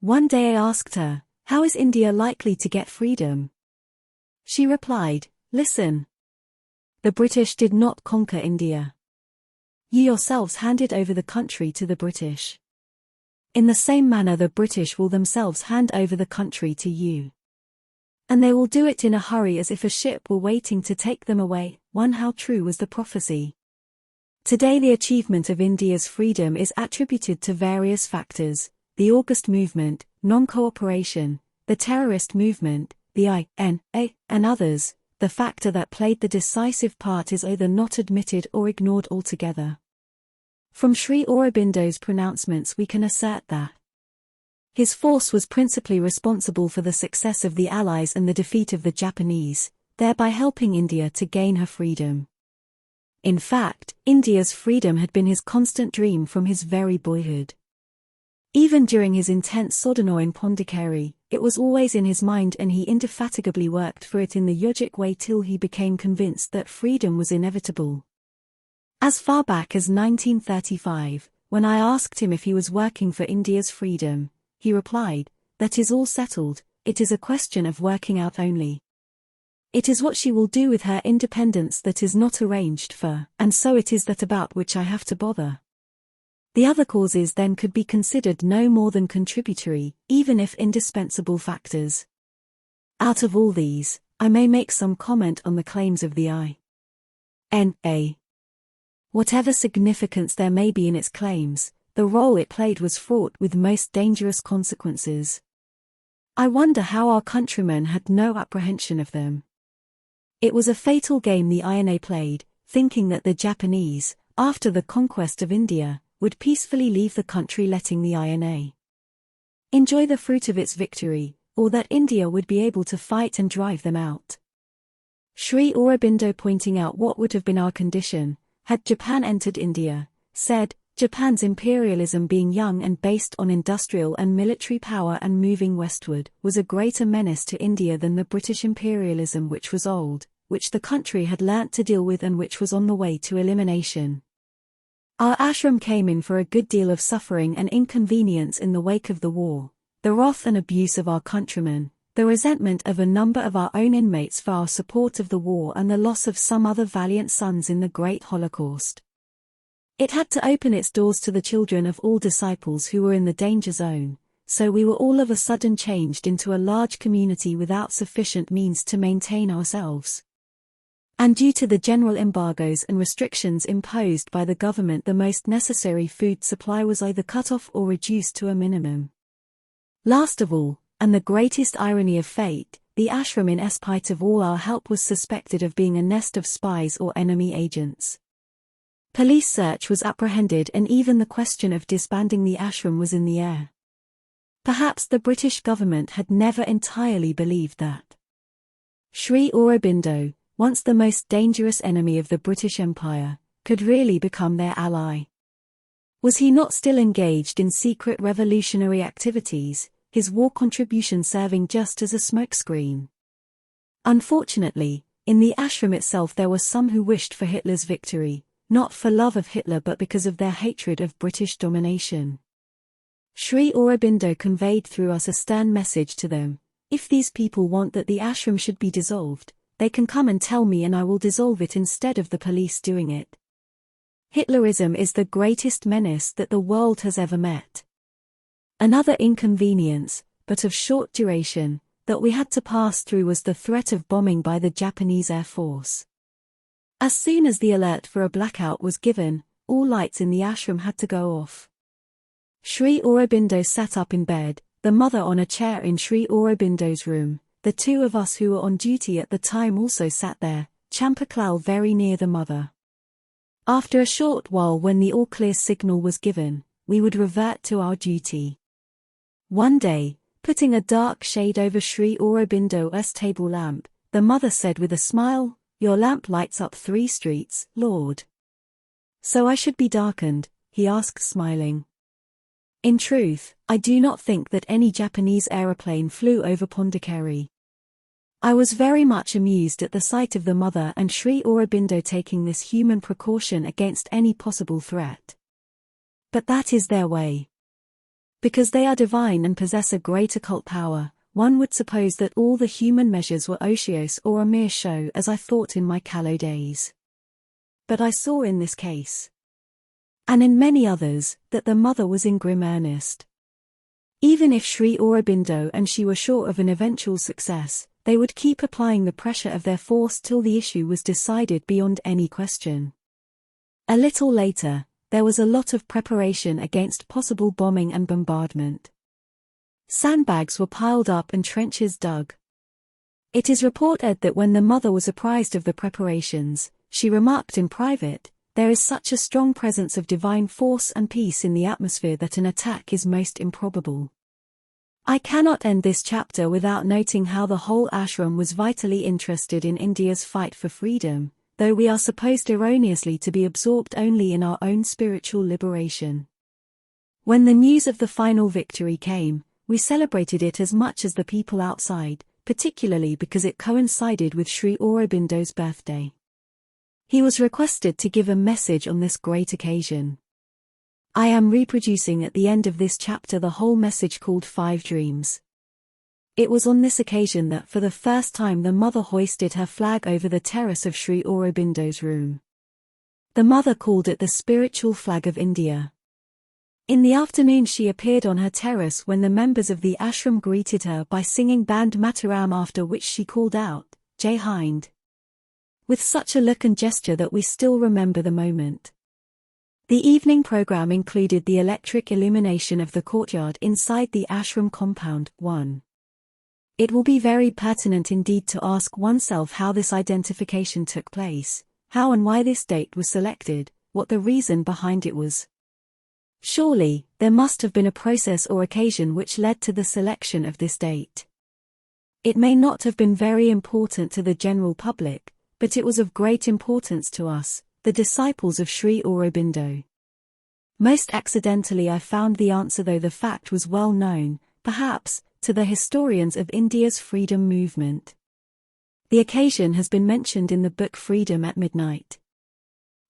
One day I asked her, "How is India likely to get freedom?" She replied, "Listen. The British did not conquer India. You yourselves handed over the country to the British. In the same manner the British will themselves hand over the country to you. And they will do it in a hurry as if a ship were waiting to take them away." How true was the prophecy. Today the achievement of India's freedom is attributed to various factors: the August movement, non-cooperation, the terrorist movement, the INA, and others. The factor that played the decisive part is either not admitted or ignored altogether. From Sri Aurobindo's pronouncements we can assert that his force was principally responsible for the success of the Allies and the defeat of the Japanese, thereby helping India to gain her freedom. In fact, India's freedom had been his constant dream from his very boyhood. Even during his intense sojourn in Pondicherry, it was always in his mind, and he indefatigably worked for it in the yogic way till he became convinced that freedom was inevitable. As far back as 1935, when I asked him if he was working for India's freedom, he replied, "That is all settled, it is a question of working out only. It is what she will do with her independence that is not arranged for, and so it is that about which I have to bother." The other causes then could be considered no more than contributory, even if indispensable factors. Out of all these, I may make some comment on the claims of the INA. Whatever significance there may be in its claims, the role it played was fraught with most dangerous consequences. I wonder how our countrymen had no apprehension of them. It was a fatal game the INA played, thinking that the Japanese, after the conquest of India, would peacefully leave the country, letting the INA enjoy the fruit of its victory, or that India would be able to fight and drive them out. Sri Aurobindo, pointing out what would have been our condition had Japan entered India, said, "Japan's imperialism, being young and based on industrial and military power and moving westward, was a greater menace to India than the British imperialism, which was old, which the country had learnt to deal with, and which was on the way to elimination. Our ashram came in for a good deal of suffering and inconvenience in the wake of the war, the wrath and abuse of our countrymen, the resentment of a number of our own inmates for our support of the war, and the loss of some other valiant sons in the great Holocaust. It had to open its doors to the children of all disciples who were in the danger zone, so we were all of a sudden changed into a large community without sufficient means to maintain ourselves. And due to the general embargoes and restrictions imposed by the government, the most necessary food supply was either cut off or reduced to a minimum. Last of all, and the greatest irony of fate, the ashram, in spite of all our help, was suspected of being a nest of spies or enemy agents. Police search was apprehended, and even the question of disbanding the ashram was in the air. Perhaps the British government had never entirely believed that Sri Aurobindo, once the most dangerous enemy of the British Empire, could really become their ally. Was he not still engaged in secret revolutionary activities, his war contribution serving just as a smokescreen? Unfortunately, in the ashram itself there were some who wished for Hitler's victory, not for love of Hitler but because of their hatred of British domination. Sri Aurobindo conveyed through us a stern message to them: If these people want that the ashram should be dissolved, they can come and tell me and I will dissolve it instead of the police doing it. Hitlerism is the greatest menace that the world has ever met. Another inconvenience, but of short duration, that we had to pass through was the threat of bombing by the Japanese Air Force. As soon as the alert for a blackout was given, all lights in the ashram had to go off. Sri Aurobindo sat up in bed, the mother on a chair in Sri Aurobindo's room. The two of us who were on duty at the time also sat there, Chamberlain very near the mother. After a short while, when the all-clear signal was given, we would revert to our duty. One day, putting a dark shade over Sri Aurobindo's table lamp, the mother said with a smile, "Your lamp lights up 3 streets, Lord." "So I should be darkened?" he asked, smiling. In truth, I do not think that any Japanese aeroplane flew over Pondicherry. I was very much amused at the sight of the mother and Sri Aurobindo taking this human precaution against any possible threat. But that is their way. Because they are divine and possess a great occult power, one would suppose that all the human measures were otiose or a mere show, as I thought in my callow days. But I saw in this case, and in many others, that the mother was in grim earnest. Even if Sri Aurobindo and she were sure of an eventual success, they would keep applying the pressure of their force till the issue was decided beyond any question. A little later, there was a lot of preparation against possible bombing and bombardment. Sandbags were piled up and trenches dug. It is reported that when the mother was apprised of the preparations, she remarked in private, "There is such a strong presence of divine force and peace in the atmosphere that an attack is most improbable." I cannot end this chapter without noting how the whole ashram was vitally interested in India's fight for freedom, though we are supposed erroneously to be absorbed only in our own spiritual liberation. When the news of the final victory came, we celebrated it as much as the people outside, particularly because it coincided with Sri Aurobindo's birthday. He was requested to give a message on this great occasion. I am reproducing at the end of this chapter the whole message called 5 Dreams. It was on this occasion that for the first time the mother hoisted her flag over the terrace of Sri Aurobindo's room. The mother called it the spiritual flag of India. In the afternoon she appeared on her terrace when the members of the ashram greeted her by singing Band Mataram, after which she called out, "Jai Hind," with such a look and gesture that we still remember the moment. The evening program included the electric illumination of the courtyard inside the ashram compound. 1. It will be very pertinent indeed to ask oneself how this identification took place, how and why this date was selected, what the reason behind it was. Surely, there must have been a process or occasion which led to the selection of this date. It may not have been very important to the general public, but it was of great importance to us, the disciples of Sri Aurobindo. Most accidentally I found the answer, though the fact was well known, perhaps, to the historians of India's freedom movement. The occasion has been mentioned in the book Freedom at Midnight.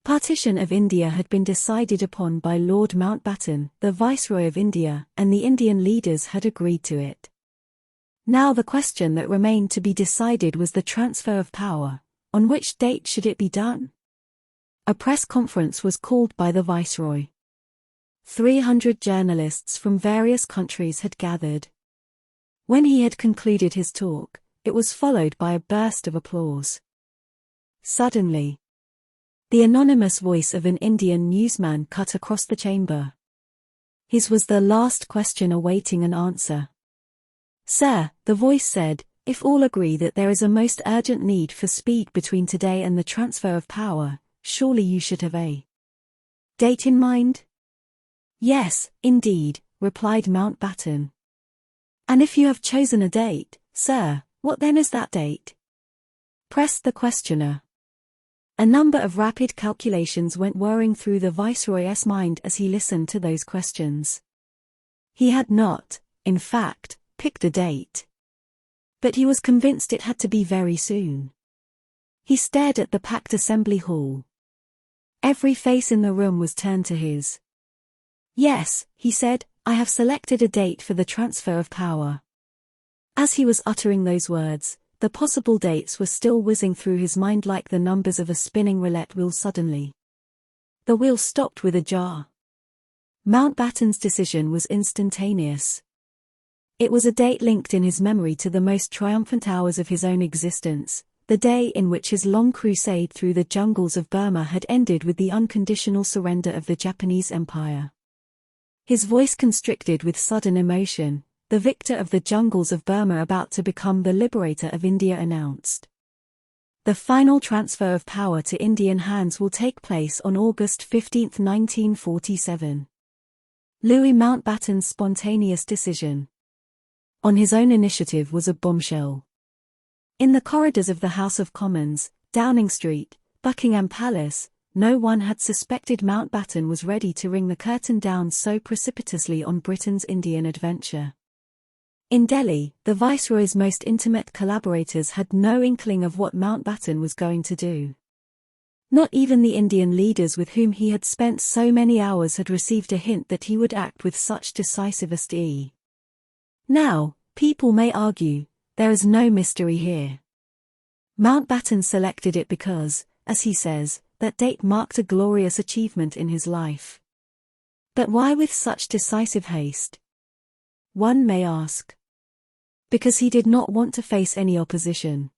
Partition of India had been decided upon by Lord Mountbatten, the Viceroy of India, and the Indian leaders had agreed to it. Now the question that remained to be decided was the transfer of power. On which date should it be done? A press conference was called by the Viceroy. 300 journalists from various countries had gathered. When he had concluded his talk, it was followed by a burst of applause. Suddenly, the anonymous voice of an Indian newsman cut across the chamber. His was the last question awaiting an answer. "Sir," the voice said, "if all agree that there is a most urgent need for speed between today and the transfer of power, surely you should have a date in mind?" "Yes, indeed," replied Mountbatten. "And if you have chosen a date, sir, what then is that date?" pressed the questioner. A number of rapid calculations went whirring through the Viceroy's mind as he listened to those questions. He had not, in fact, picked a date. But he was convinced it had to be very soon. He stared at the packed assembly hall. Every face in the room was turned to his. "Yes," he said, "I have selected a date for the transfer of power." As he was uttering those words, the possible dates were still whizzing through his mind like the numbers of a spinning roulette wheel. Suddenly, the wheel stopped with a jar. Mountbatten's decision was instantaneous. It was a date linked in his memory to the most triumphant hours of his own existence, the day in which his long crusade through the jungles of Burma had ended with the unconditional surrender of the Japanese Empire. His voice constricted with sudden emotion. The victor of the jungles of Burma about to become the liberator of India announced. The final transfer of power to Indian hands will take place on August 15, 1947. Louis Mountbatten's spontaneous decision on his own initiative was a bombshell. In the corridors of the House of Commons, Downing Street, Buckingham Palace, no one had suspected Mountbatten was ready to ring the curtain down so precipitously on Britain's Indian adventure. In Delhi, the Viceroy's most intimate collaborators had no inkling of what Mountbatten was going to do. Not even the Indian leaders with whom he had spent so many hours had received a hint that he would act with such decisivity. Now, people may argue, there is no mystery here. Mountbatten selected it because, as he says, that date marked a glorious achievement in his life. But why with such decisive haste? One may ask. Because he did not want to face any opposition.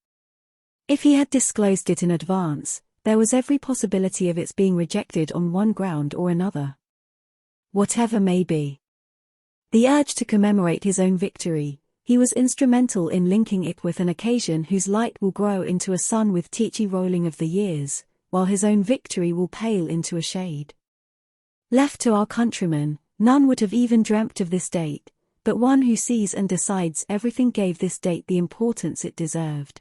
If he had disclosed it in advance, there was every possibility of its being rejected on one ground or another. Whatever may be the urge to commemorate his own victory, he was instrumental in linking it with an occasion whose light will grow into a sun with teachy rolling of the years, while his own victory will pale into a shade. Left to our countrymen, none would have even dreamt of this date, but one who sees and decides everything gave this date the importance it deserved.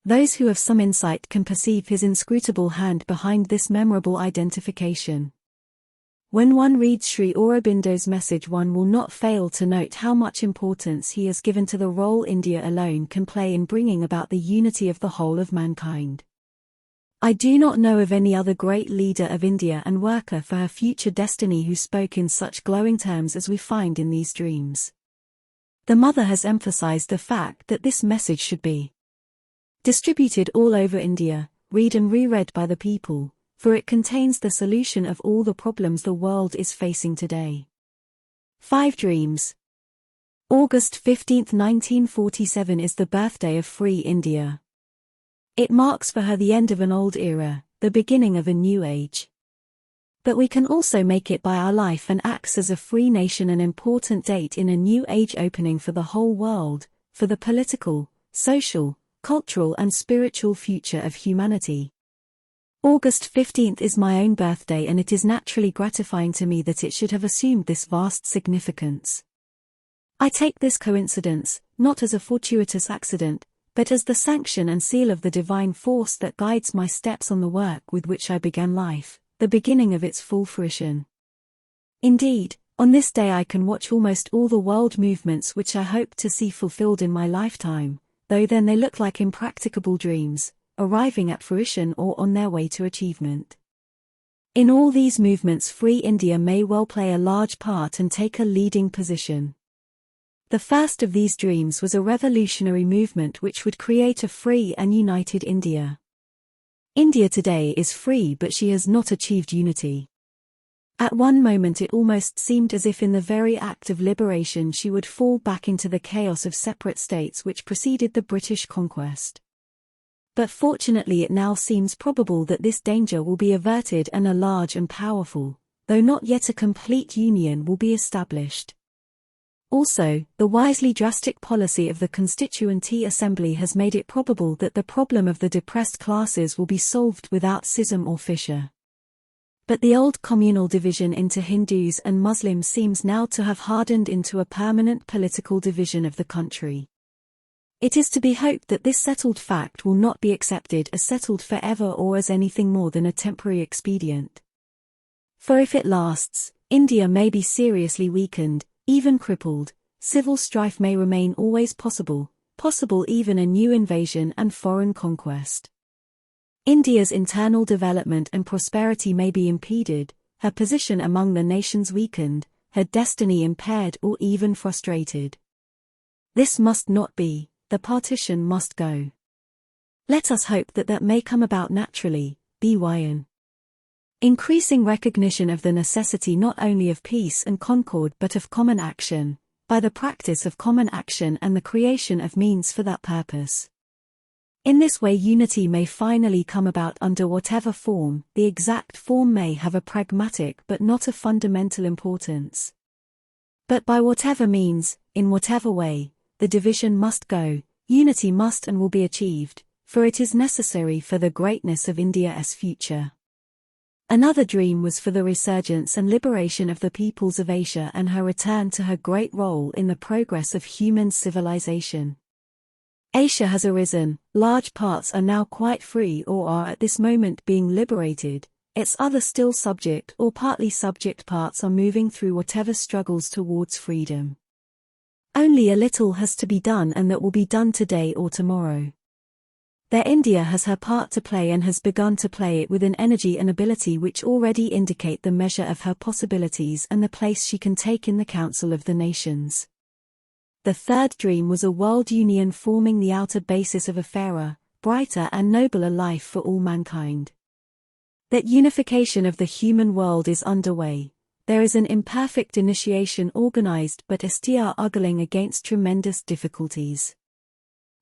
Those who have some insight can perceive his inscrutable hand behind this memorable identification. When one reads Sri Aurobindo's message, one will not fail to note how much importance he has given to the role India alone can play in bringing about the unity of the whole of mankind. I do not know of any other great leader of India and worker for her future destiny who spoke in such glowing terms as we find in these dreams. The mother has emphasized the fact that this message should be distributed all over India, read and reread by the people, for it contains the solution of all the problems the world is facing today. 5 Dreams. August 15, 1947 is the birthday of Free India. It marks for her the end of an old era, the beginning of a new age. But we can also make it by our life and acts as a free nation an important date in a new age opening for the whole world, for the political, social, cultural and spiritual future of humanity. August 15th is my own birthday, and it is naturally gratifying to me that it should have assumed this vast significance. I take this coincidence, not as a fortuitous accident, but as the sanction and seal of the divine force that guides my steps on the work with which I began life, the beginning of its full fruition. Indeed, on this day I can watch almost all the world movements which I hope to see fulfilled in my lifetime, though then they look like impracticable dreams, arriving at fruition or on their way to achievement. In all these movements Free India may well play a large part and take a leading position. The first of these dreams was a revolutionary movement which would create a free and united India. India today is free, but she has not achieved unity. At one moment it almost seemed as if in the very act of liberation she would fall back into the chaos of separate states which preceded the British conquest. But fortunately it now seems probable that this danger will be averted and a large and powerful, though not yet a complete union will be established. Also, the wisely drastic policy of the Constituent Assembly has made it probable that the problem of the depressed classes will be solved without schism or fissure. But the old communal division into Hindus and Muslims seems now to have hardened into a permanent political division of the country. It is to be hoped that this settled fact will not be accepted as settled forever or as anything more than a temporary expedient. For if it lasts, India may be seriously weakened, even crippled, civil strife may remain always possible even a new invasion and foreign conquest. India's internal development and prosperity may be impeded, her position among the nations weakened, her destiny impaired or even frustrated. This must not be, the partition must go. Let us hope that that may come about naturally, byn. Increasing recognition of the necessity not only of peace and concord but of common action, by the practice of common action and the creation of means for that purpose. In this way unity may finally come about under whatever form. The exact form may have a pragmatic but not a fundamental importance. But by whatever means, in whatever way, the division must go, unity must and will be achieved, for it is necessary for the greatness of India's future. Another dream was for the resurgence and liberation of the peoples of Asia and her return to her great role in the progress of human civilization. Asia has arisen, large parts are now quite free or are at this moment being liberated, its other still subject or partly subject parts are moving through whatever struggles towards freedom. Only a little has to be done, and that will be done today or tomorrow. There India has her part to play and has begun to play it with an energy and ability which already indicate the measure of her possibilities and the place she can take in the Council of the Nations. The third dream was a world union forming the outer basis of a fairer, brighter and nobler life for all mankind. That unification of the human world is underway. There is an imperfect initiation organized but still struggling against tremendous difficulties.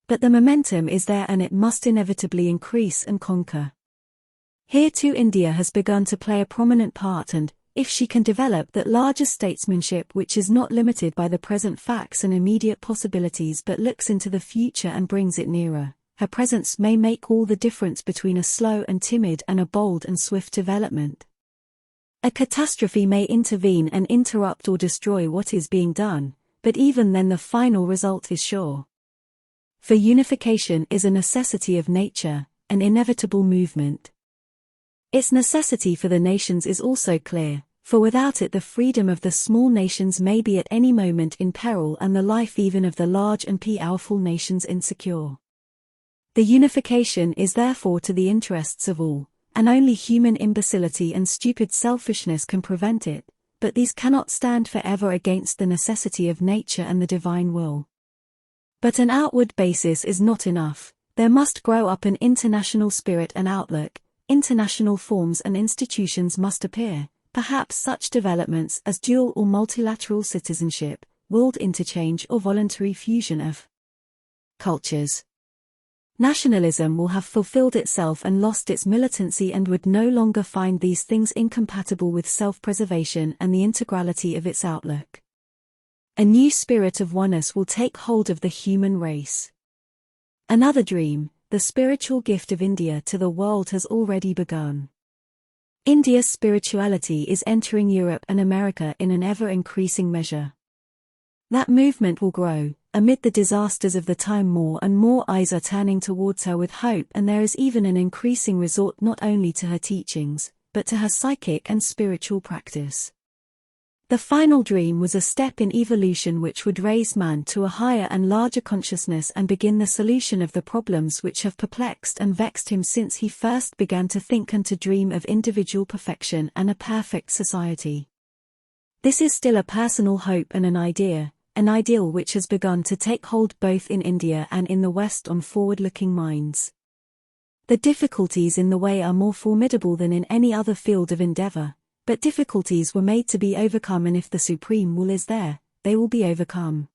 But the momentum is there and it must inevitably increase and conquer. Here too India has begun to play a prominent part and, if she can develop that larger statesmanship which is not limited by the present facts and immediate possibilities but looks into the future and brings it nearer, her presence may make all the difference between a slow and timid and a bold and swift development. A catastrophe may intervene and interrupt or destroy what is being done, but even then the final result is sure. For unification is a necessity of nature, an inevitable movement. Its necessity for the nations is also clear, for without it the freedom of the small nations may be at any moment in peril and the life even of the large and powerful nations insecure. The unification is therefore to the interests of all, and only human imbecility and stupid selfishness can prevent it, but these cannot stand forever against the necessity of nature and the divine will. But an outward basis is not enough, there must grow up an international spirit and outlook, international forms and institutions must appear, perhaps such developments as dual or multilateral citizenship, world interchange or voluntary fusion of cultures. Nationalism will have fulfilled itself and lost its militancy and would no longer find these things incompatible with self-preservation and the integrality of its outlook. A new spirit of oneness will take hold of the human race. Another dream, the spiritual gift of India to the world has already begun. India's spirituality is entering Europe and America in an ever-increasing measure. That movement will grow, amid the disasters of the time more and more eyes are turning towards her with hope and there is even an increasing resort not only to her teachings, but to her psychic and spiritual practice. The final dream was a step in evolution which would raise man to a higher and larger consciousness and begin the solution of the problems which have perplexed and vexed him since he first began to think and to dream of individual perfection and a perfect society. This is still a personal hope and an ideal which has begun to take hold both in India and in the West on forward-looking minds. The difficulties in the way are more formidable than in any other field of endeavor. But difficulties were made to be overcome and if the supreme will is there, they will be overcome.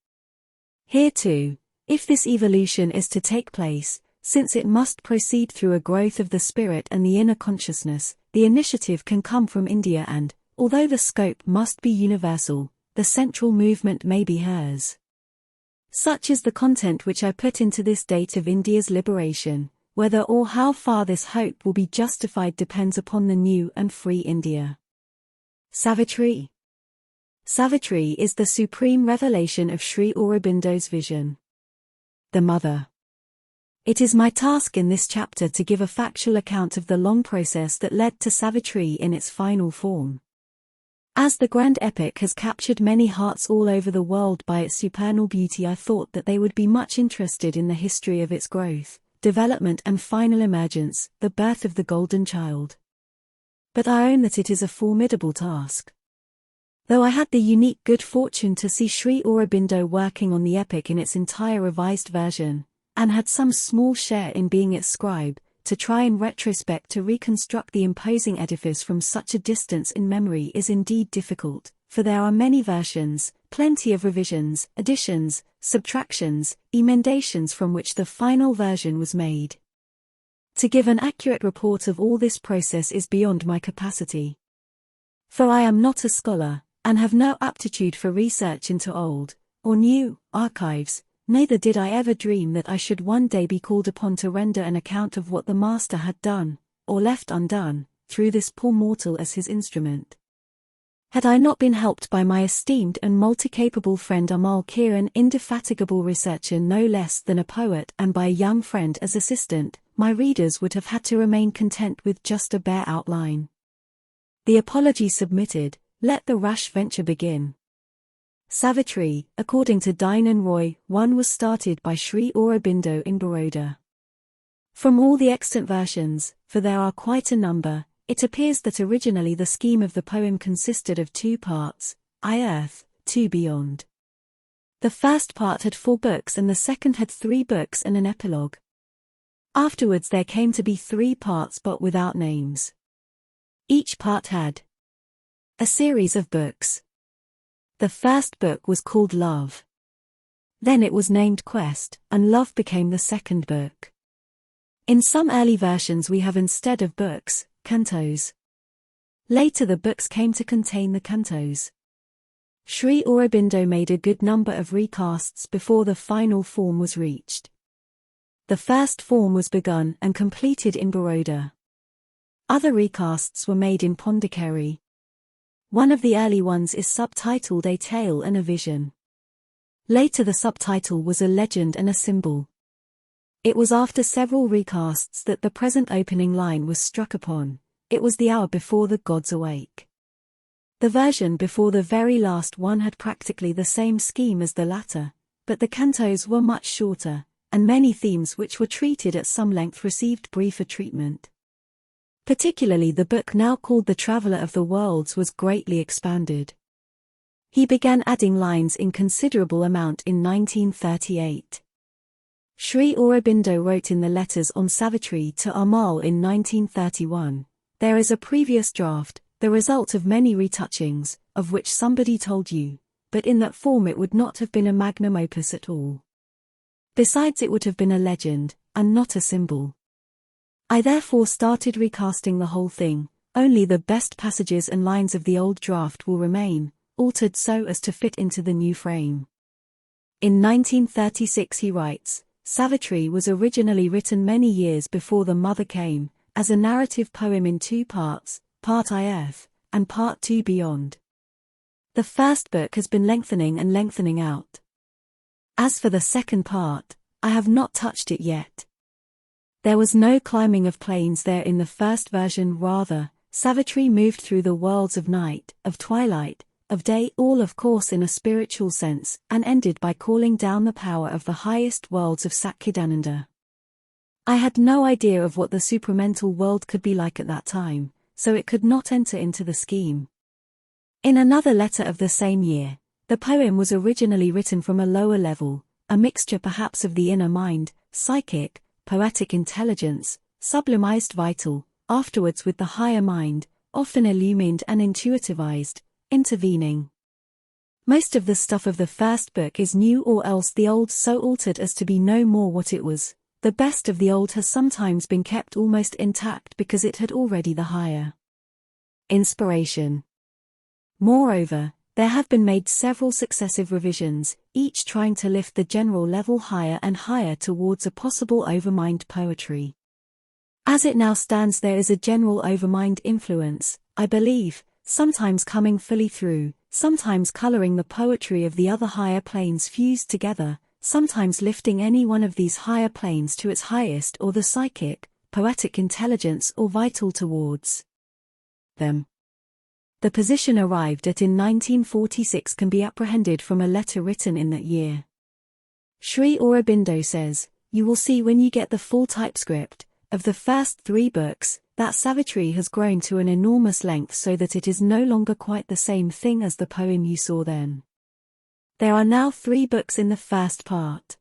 Here too, if this evolution is to take place, since it must proceed through a growth of the spirit and the inner consciousness, the initiative can come from India and, although the scope must be universal, the central movement may be hers. Such is the content which I put into this date of India's liberation. Whether or how far this hope will be justified depends upon the new and free India. Savitri. Savitri is the supreme revelation of Sri Aurobindo's vision. The Mother. It is my task in this chapter to give a factual account of the long process that led to Savitri in its final form. As the grand epic has captured many hearts all over the world by its supernal beauty, I thought that they would be much interested in the history of its growth, development and final emergence, the birth of the golden child. But I own that it is a formidable task. Though I had the unique good fortune to see Sri Aurobindo working on the epic in its entire revised version, and had some small share in being its scribe, to try in retrospect to reconstruct the imposing edifice from such a distance in memory is indeed difficult, for there are many versions, plenty of revisions, additions, subtractions, emendations from which the final version was made. To give an accurate report of all this process is beyond my capacity. For I am not a scholar, and have no aptitude for research into old, or new, archives, neither did I ever dream that I should one day be called upon to render an account of what the Master had done, or left undone, through this poor mortal as his instrument. Had I not been helped by my esteemed and multi-capable friend Amal Kir, an indefatigable researcher no less than a poet, and by a young friend as assistant, my readers would have had to remain content with just a bare outline. The apology submitted, let the rash venture begin. Savitri, according to Dine and Roy, one was started by Sri Aurobindo in Baroda. From all the extant versions, for there are quite a number, it appears that originally the scheme of the poem consisted of 2 parts, I Earth, 2 Beyond. The first part had 4 books and the second had 3 books and an epilogue. Afterwards there came to be 3 parts but without names. Each part had a series of books. The first book was called Love. Then it was named Quest, and Love became the second book. In some early versions we have instead of books, cantos. Later the books came to contain the cantos. Sri Aurobindo made a good number of recasts before the final form was reached. The first form was begun and completed in Baroda. Other recasts were made in Pondicherry. One of the early ones is subtitled A Tale and a Vision. Later the subtitle was A Legend and a Symbol. It was after several recasts that the present opening line was struck upon, it was the hour before the gods awake. The version before the very last one had practically the same scheme as the latter, but the cantos were much shorter, and many themes which were treated at some length received briefer treatment. Particularly the book now called The Traveller of the Worlds was greatly expanded. He began adding lines in considerable amount in 1938. Sri Aurobindo wrote in the letters on Savitri to Amal in 1931, there is a previous draft, the result of many retouchings, of which somebody told you, but in that form it would not have been a magnum opus at all. Besides it would have been a legend, and not a symbol. I therefore started recasting the whole thing, only the best passages and lines of the old draft will remain, altered so as to fit into the new frame. In 1936 he writes, Savitri was originally written many years before the Mother came, as a narrative poem in 2 parts, Part I Earth, and Part 2 Beyond. The first book has been lengthening and lengthening out. As for the second part, I have not touched it yet. There was no climbing of plains there in the first version, rather, Savitri moved through the worlds of night, of twilight, of day, all of course in a spiritual sense, and ended by calling down the power of the highest worlds of Satchidananda. I had no idea of what the supramental world could be like at that time, so it could not enter into the scheme. In another letter of the same year, the poem was originally written from a lower level, a mixture perhaps of the inner mind, psychic, poetic intelligence, sublimized vital, afterwards with the higher mind, often illumined and intuitivized, intervening. Most of the stuff of the first book is new or else the old so altered as to be no more what it was. The best of the old has sometimes been kept almost intact because it had already the higher inspiration. Moreover, there have been made several successive revisions, each trying to lift the general level higher and higher towards a possible overmind poetry. As it now stands, there is a general overmind influence, I believe, sometimes coming fully through, sometimes coloring the poetry of the other higher planes fused together, sometimes lifting any one of these higher planes to its highest or the psychic, poetic intelligence or vital towards them. The position arrived at in 1946 can be apprehended from a letter written in that year. Sri Aurobindo says, you will see when you get the full typescript, of the first 3 books, that Savitri has grown to an enormous length so that it is no longer quite the same thing as the poem you saw then. There are now 3 books in the first part.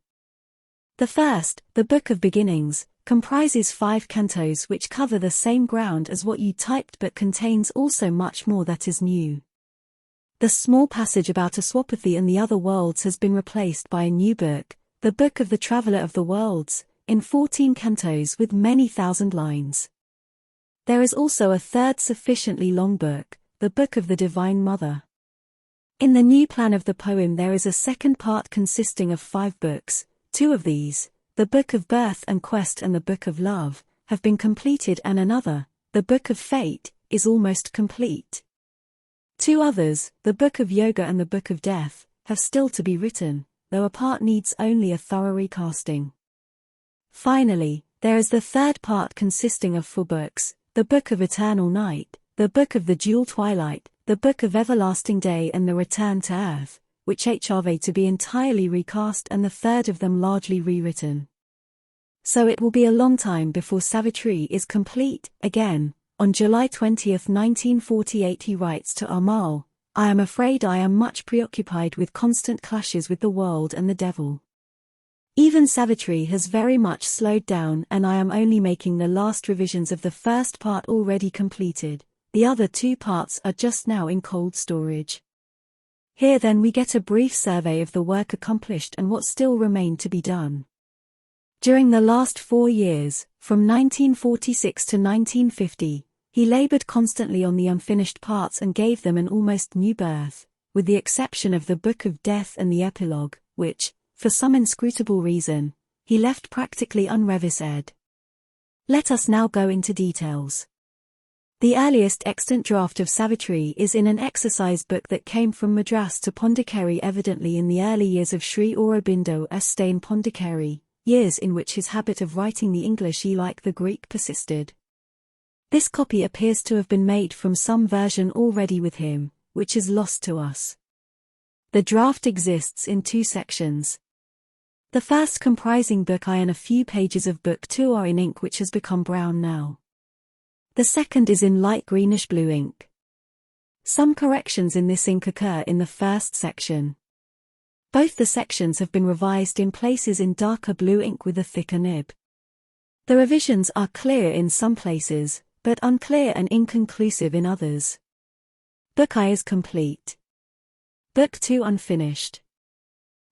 The first, the Book of Beginnings, comprises 5 cantos which cover the same ground as what you typed but contains also much more that is new. The small passage about Aswapathy and the other worlds has been replaced by a new book, the Book of the Traveller of the Worlds, in 14 cantos with many thousand lines. There is also a third sufficiently long book, the Book of the Divine Mother. In the new plan of the poem there is a second part consisting of 5 books. 2 of these, the Book of Birth and Quest and the Book of Love, have been completed and another, the Book of Fate, is almost complete. 2 others, the Book of Yoga and the Book of Death, have still to be written, though a part needs only a thorough recasting. Finally, there is the third part consisting of 4 books, the Book of Eternal Night, the Book of the Dual Twilight, the Book of Everlasting Day and the Return to Earth, which HRV to be entirely recast and the third of them largely rewritten. So it will be a long time before Savitri is complete. Again, on July 20, 1948 he writes to Amal, "I am afraid I am much preoccupied with constant clashes with the world and the devil. Even Savitri has very much slowed down and I am only making the last revisions of the first part already completed. The other 2 parts are just now in cold storage." Here then we get a brief survey of the work accomplished and what still remained to be done. During the last 4 years, from 1946 to 1950, he labored constantly on the unfinished parts and gave them an almost new birth, with the exception of the Book of Death and the epilogue, which, for some inscrutable reason, he left practically unrevised. Let us now go into details. The earliest extant draft of Savitri is in an exercise book that came from Madras to Pondicherry evidently in the early years of Sri Aurobindo's stay in Pondicherry, years in which his habit of writing the English like the Greek persisted. This copy appears to have been made from some version already with him, which is lost to us. The draft exists in 2 sections. The first comprising Book I and a few pages of Book 2 are in ink which has become brown now. The second is in light greenish-blue ink. Some corrections in this ink occur in the first section. Both the sections have been revised in places in darker blue ink with a thicker nib. The revisions are clear in some places, but unclear and inconclusive in others. Book I is complete. Book 2 unfinished.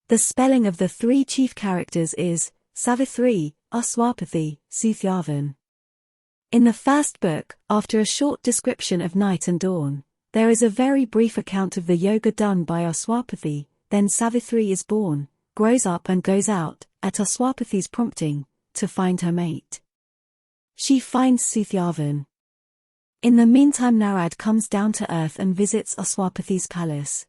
The spelling of the 3 chief characters is Savithri, Aswapathy, Sutyavan. In the first book, after a short description of night and dawn, there is a very brief account of the yoga done by Aswapathy. Then Savithri is born, grows up and goes out, at Aswapathy's prompting, to find her mate. She finds Sutyavan. In the meantime Narad comes down to earth and visits Aswapathy's palace.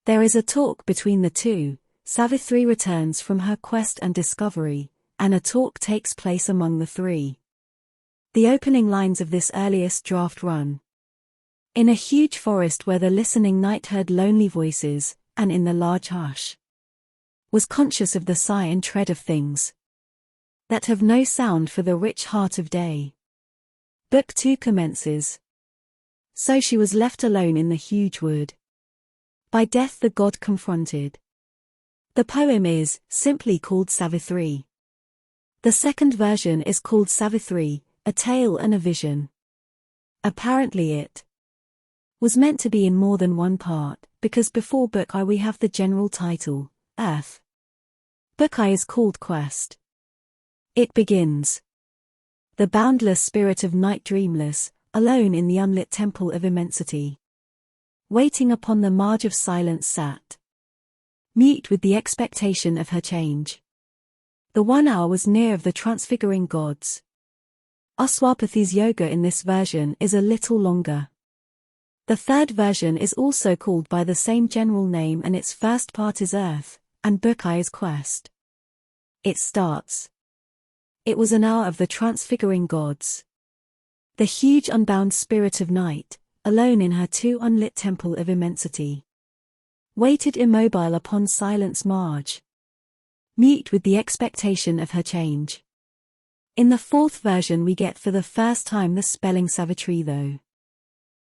There is a talk between the 2, Savithri returns from her quest and discovery, and a talk takes place among the 3. The opening lines of this earliest draft run. In a huge forest where the listening night heard lonely voices, and in the large hush was conscious of the sigh and tread of things that have no sound for the rich heart of day. Book 2 commences. So she was left alone in the huge wood, by death the god confronted. The poem is simply called Savithri. The second version is called Savithri, a tale and a vision. Apparently it was meant to be in more than one part, because before Book I we have the general title, Earth. Book I is called Quest. It begins. The boundless spirit of night dreamless, alone in the unlit temple of immensity, waiting upon the marge of silence sat, mute with the expectation of her change. The 1 hour was near of the transfiguring gods. Aswapathy's yoga in this version is a little longer. The third version is also called by the same general name and its first part is Earth, and Book I is Quest. It starts. It was an hour of the transfiguring gods. The huge unbound spirit of night, alone in her 2 unlit temple of immensity, waited immobile upon silence marge, mute with the expectation of her change. In the fourth version we get for the first time the spelling Savitri though.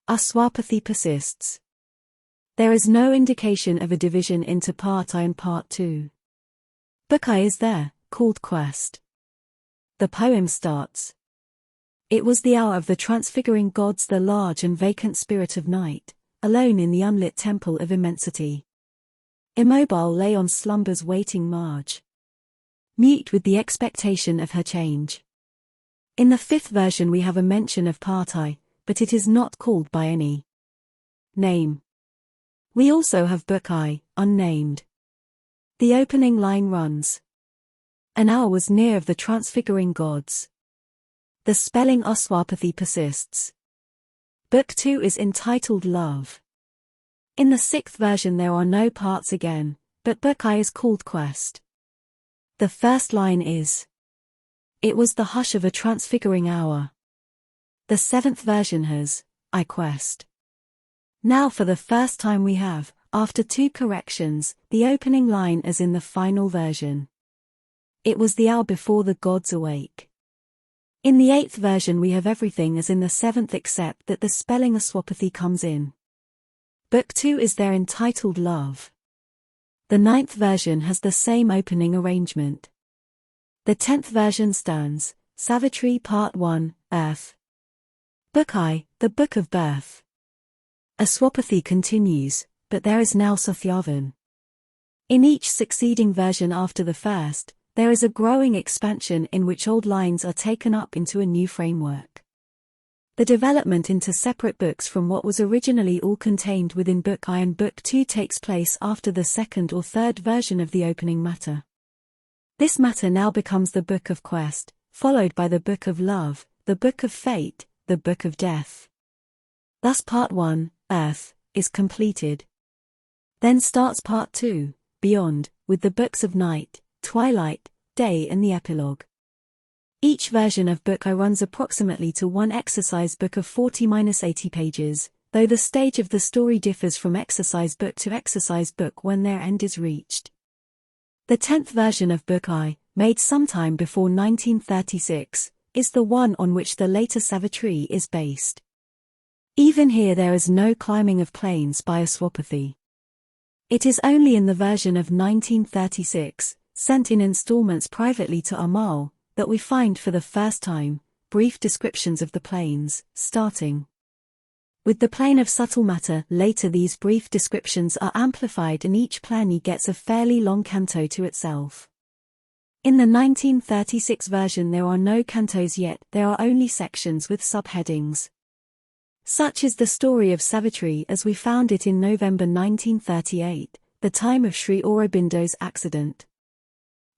Our swapathy persists. There is no indication of a division into Part I and Part II. Book I is there, called Quest. The poem starts. It was the hour of the transfiguring gods, the large and vacant spirit of night, alone in the unlit temple of immensity. Immobile lay on slumber's waiting marge, mute with the expectation of her change. In the fifth version we have a mention of Part I, but it is not called by any name. We also have Book I, unnamed. The opening line runs. An hour was near of the transfiguring gods. The spelling Oswapathy persists. Book II is entitled Love. In the sixth version there are no parts again, but Book I is called Quest. The first line is. It was the hush of a transfiguring hour. The seventh version has, I Quest. Now for the first time we have, after two corrections, the opening line as in the final version. It was the hour before the gods awake. In the eighth version we have everything as in the seventh except that the spelling Aswapathy comes in. Book II is there entitled Love. The ninth version has the same opening arrangement. The 10th version stands, Savitri Part I, Earth. Book I, the Book of Birth. Aswapathy continues, but there is now Sathyavan. In each succeeding version after the first, there is a growing expansion in which old lines are taken up into a new framework. The development into separate books from what was originally all contained within Book I and Book II takes place after the second or third version of the opening matter. This matter now becomes the Book of Quest, followed by the Book of Love, the Book of Fate, the Book of Death. Thus Part I, Earth, is completed. Then starts Part II, Beyond, with the books of Night, Twilight, Day and the Epilogue. Each version of Book I runs approximately to one exercise book of 40-80 pages, though the stage of the story differs from exercise book to exercise book when their end is reached. The 10th version of Book I, made sometime before 1936, is the one on which the later Savitri is based. Even here there is no climbing of planes by Aswapathy. It is only in the version of 1936, sent in installments privately to Amal, that we find for the first time, brief descriptions of the planes, starting with the plane of subtle matter. Later these brief descriptions are amplified and each plane gets a fairly long canto to itself. In the 1936 version there are no cantos yet, there are only sections with subheadings. Such is the story of Savitri as we found it in November 1938, the time of Sri Aurobindo's accident.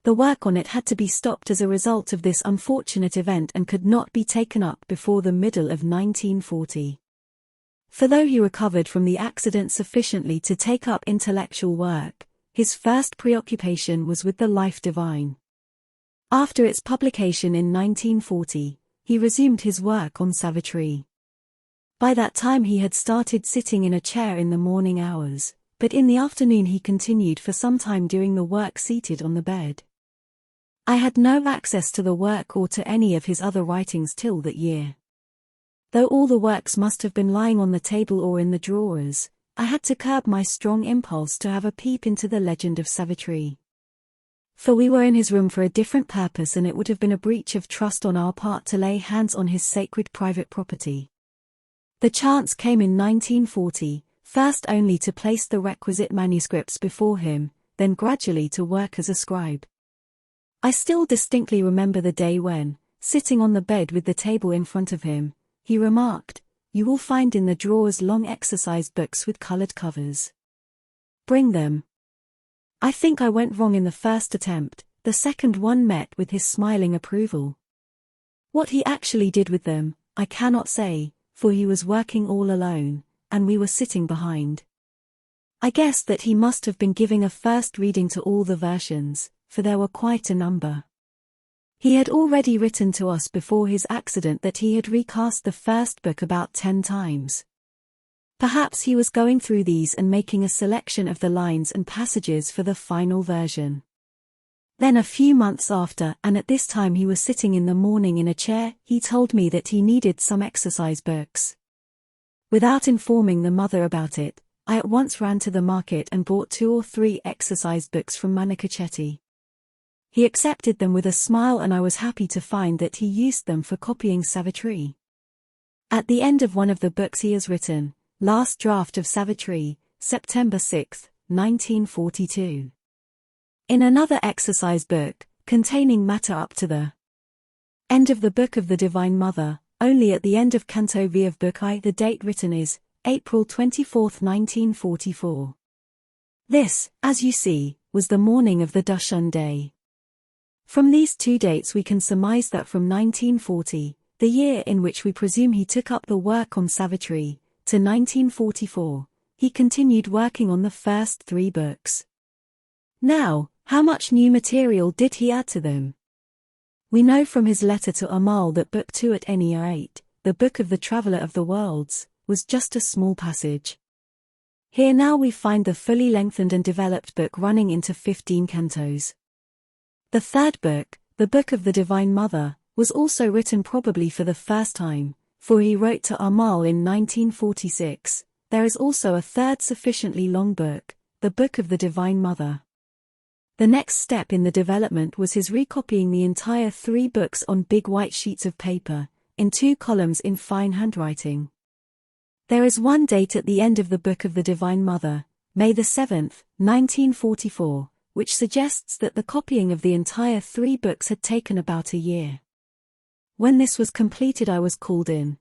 The work on it had to be stopped as a result of this unfortunate event and could not be taken up before the middle of 1940. For though he recovered from the accident sufficiently to take up intellectual work, his first preoccupation was with the life divine. After its publication in 1940, he resumed his work on Savitri. By that time he had started sitting in a chair in the morning hours, but in the afternoon he continued for some time doing the work seated on the bed. I had no access to the work or to any of his other writings till that year. Though all the works must have been lying on the table or in the drawers, I had to curb my strong impulse to have a peep into the legend of Savitri. For we were in his room for a different purpose and it would have been a breach of trust on our part to lay hands on his sacred private property. The chance came in 1940, first only to place the requisite manuscripts before him, then gradually to work as a scribe. I still distinctly remember the day when, sitting on the bed with the table in front of him, he remarked, "You will find in the drawers long exercise books with colored covers. Bring them." I think I went wrong in the first attempt, the second one met with his smiling approval. What he actually did with them, I cannot say, for he was working all alone, and we were sitting behind. I guess that he must have been giving a first reading to all the versions, for there were quite a number. He had already written to us before his accident that he had recast the first book about 10 times. Perhaps he was going through these and making a selection of the lines and passages for the final version. Then a few months after, and at this time he was sitting in the morning in a chair, he told me that he needed some exercise books. Without informing the mother about it, I at once ran to the market and bought 2 or 3 exercise books from Manicachetti. He accepted them with a smile, and I was happy to find that he used them for copying Savitri. At the end of one of the books he has written, "Last Draft of Savitri, September 6, 1942. In another exercise book, containing matter up to the end of the Book of the Divine Mother, only at the end of Canto V of Book I, the date written is April 24, 1944. This, as you see, was the morning of the Dushan day. From these 2 dates we can surmise that from 1940, the year in which we presume he took up the work on Savitri, to 1944, he continued working on the first 3 books. Now, how much new material did he add to them? We know from his letter to Amal that Book 2 at NER8, the Book of the Traveller of the Worlds, was just a small passage. Here now we find the fully lengthened and developed book running into 15 cantos. The 3rd book, the Book of the Divine Mother, was also written probably for the first time, for he wrote to Amal in 1946. There is also a 3rd sufficiently long book, the Book of the Divine Mother. The next step in the development was his recopying the entire 3 books on big white sheets of paper, in 2 columns in fine handwriting. There is one date at the end of the Book of the Divine Mother, May 7, 1944, which suggests that the copying of the entire 3 books had taken about a year. When this was completed I was called in.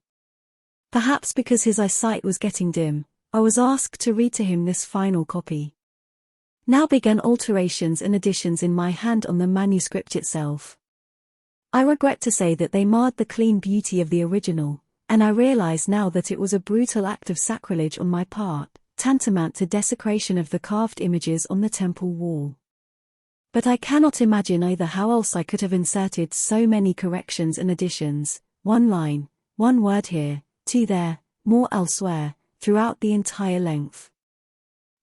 Perhaps because his eyesight was getting dim, I was asked to read to him this final copy. Now began alterations and additions in my hand on the manuscript itself. I regret to say that they marred the clean beauty of the original, and I realize now that it was a brutal act of sacrilege on my part, tantamount to desecration of the carved images on the temple wall. But I cannot imagine either how else I could have inserted so many corrections and additions, 1 line, 1 word here, 2 there, more elsewhere, throughout the entire length.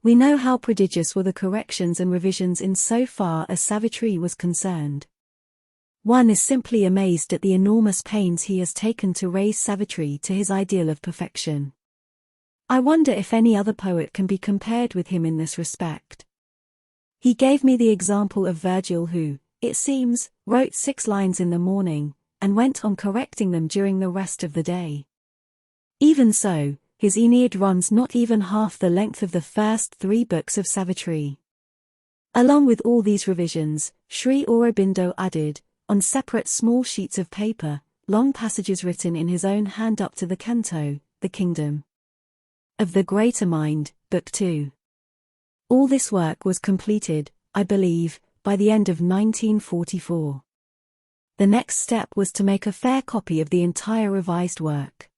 We know how prodigious were the corrections and revisions in so far as Savitri was concerned. One is simply amazed at the enormous pains he has taken to raise Savitri to his ideal of perfection. I wonder if any other poet can be compared with him in this respect. He gave me the example of Virgil who, it seems, wrote 6 lines in the morning, and went on correcting them during the rest of the day. Even so, his Aeneid runs not even half the length of the first 3 books of Savitri. Along with all these revisions, Sri Aurobindo added, on separate small sheets of paper, long passages written in his own hand up to the canto, The Kingdom of the Greater Mind, Book 2. All this work was completed, I believe, by the end of 1944. The next step was to make a fair copy of the entire revised work.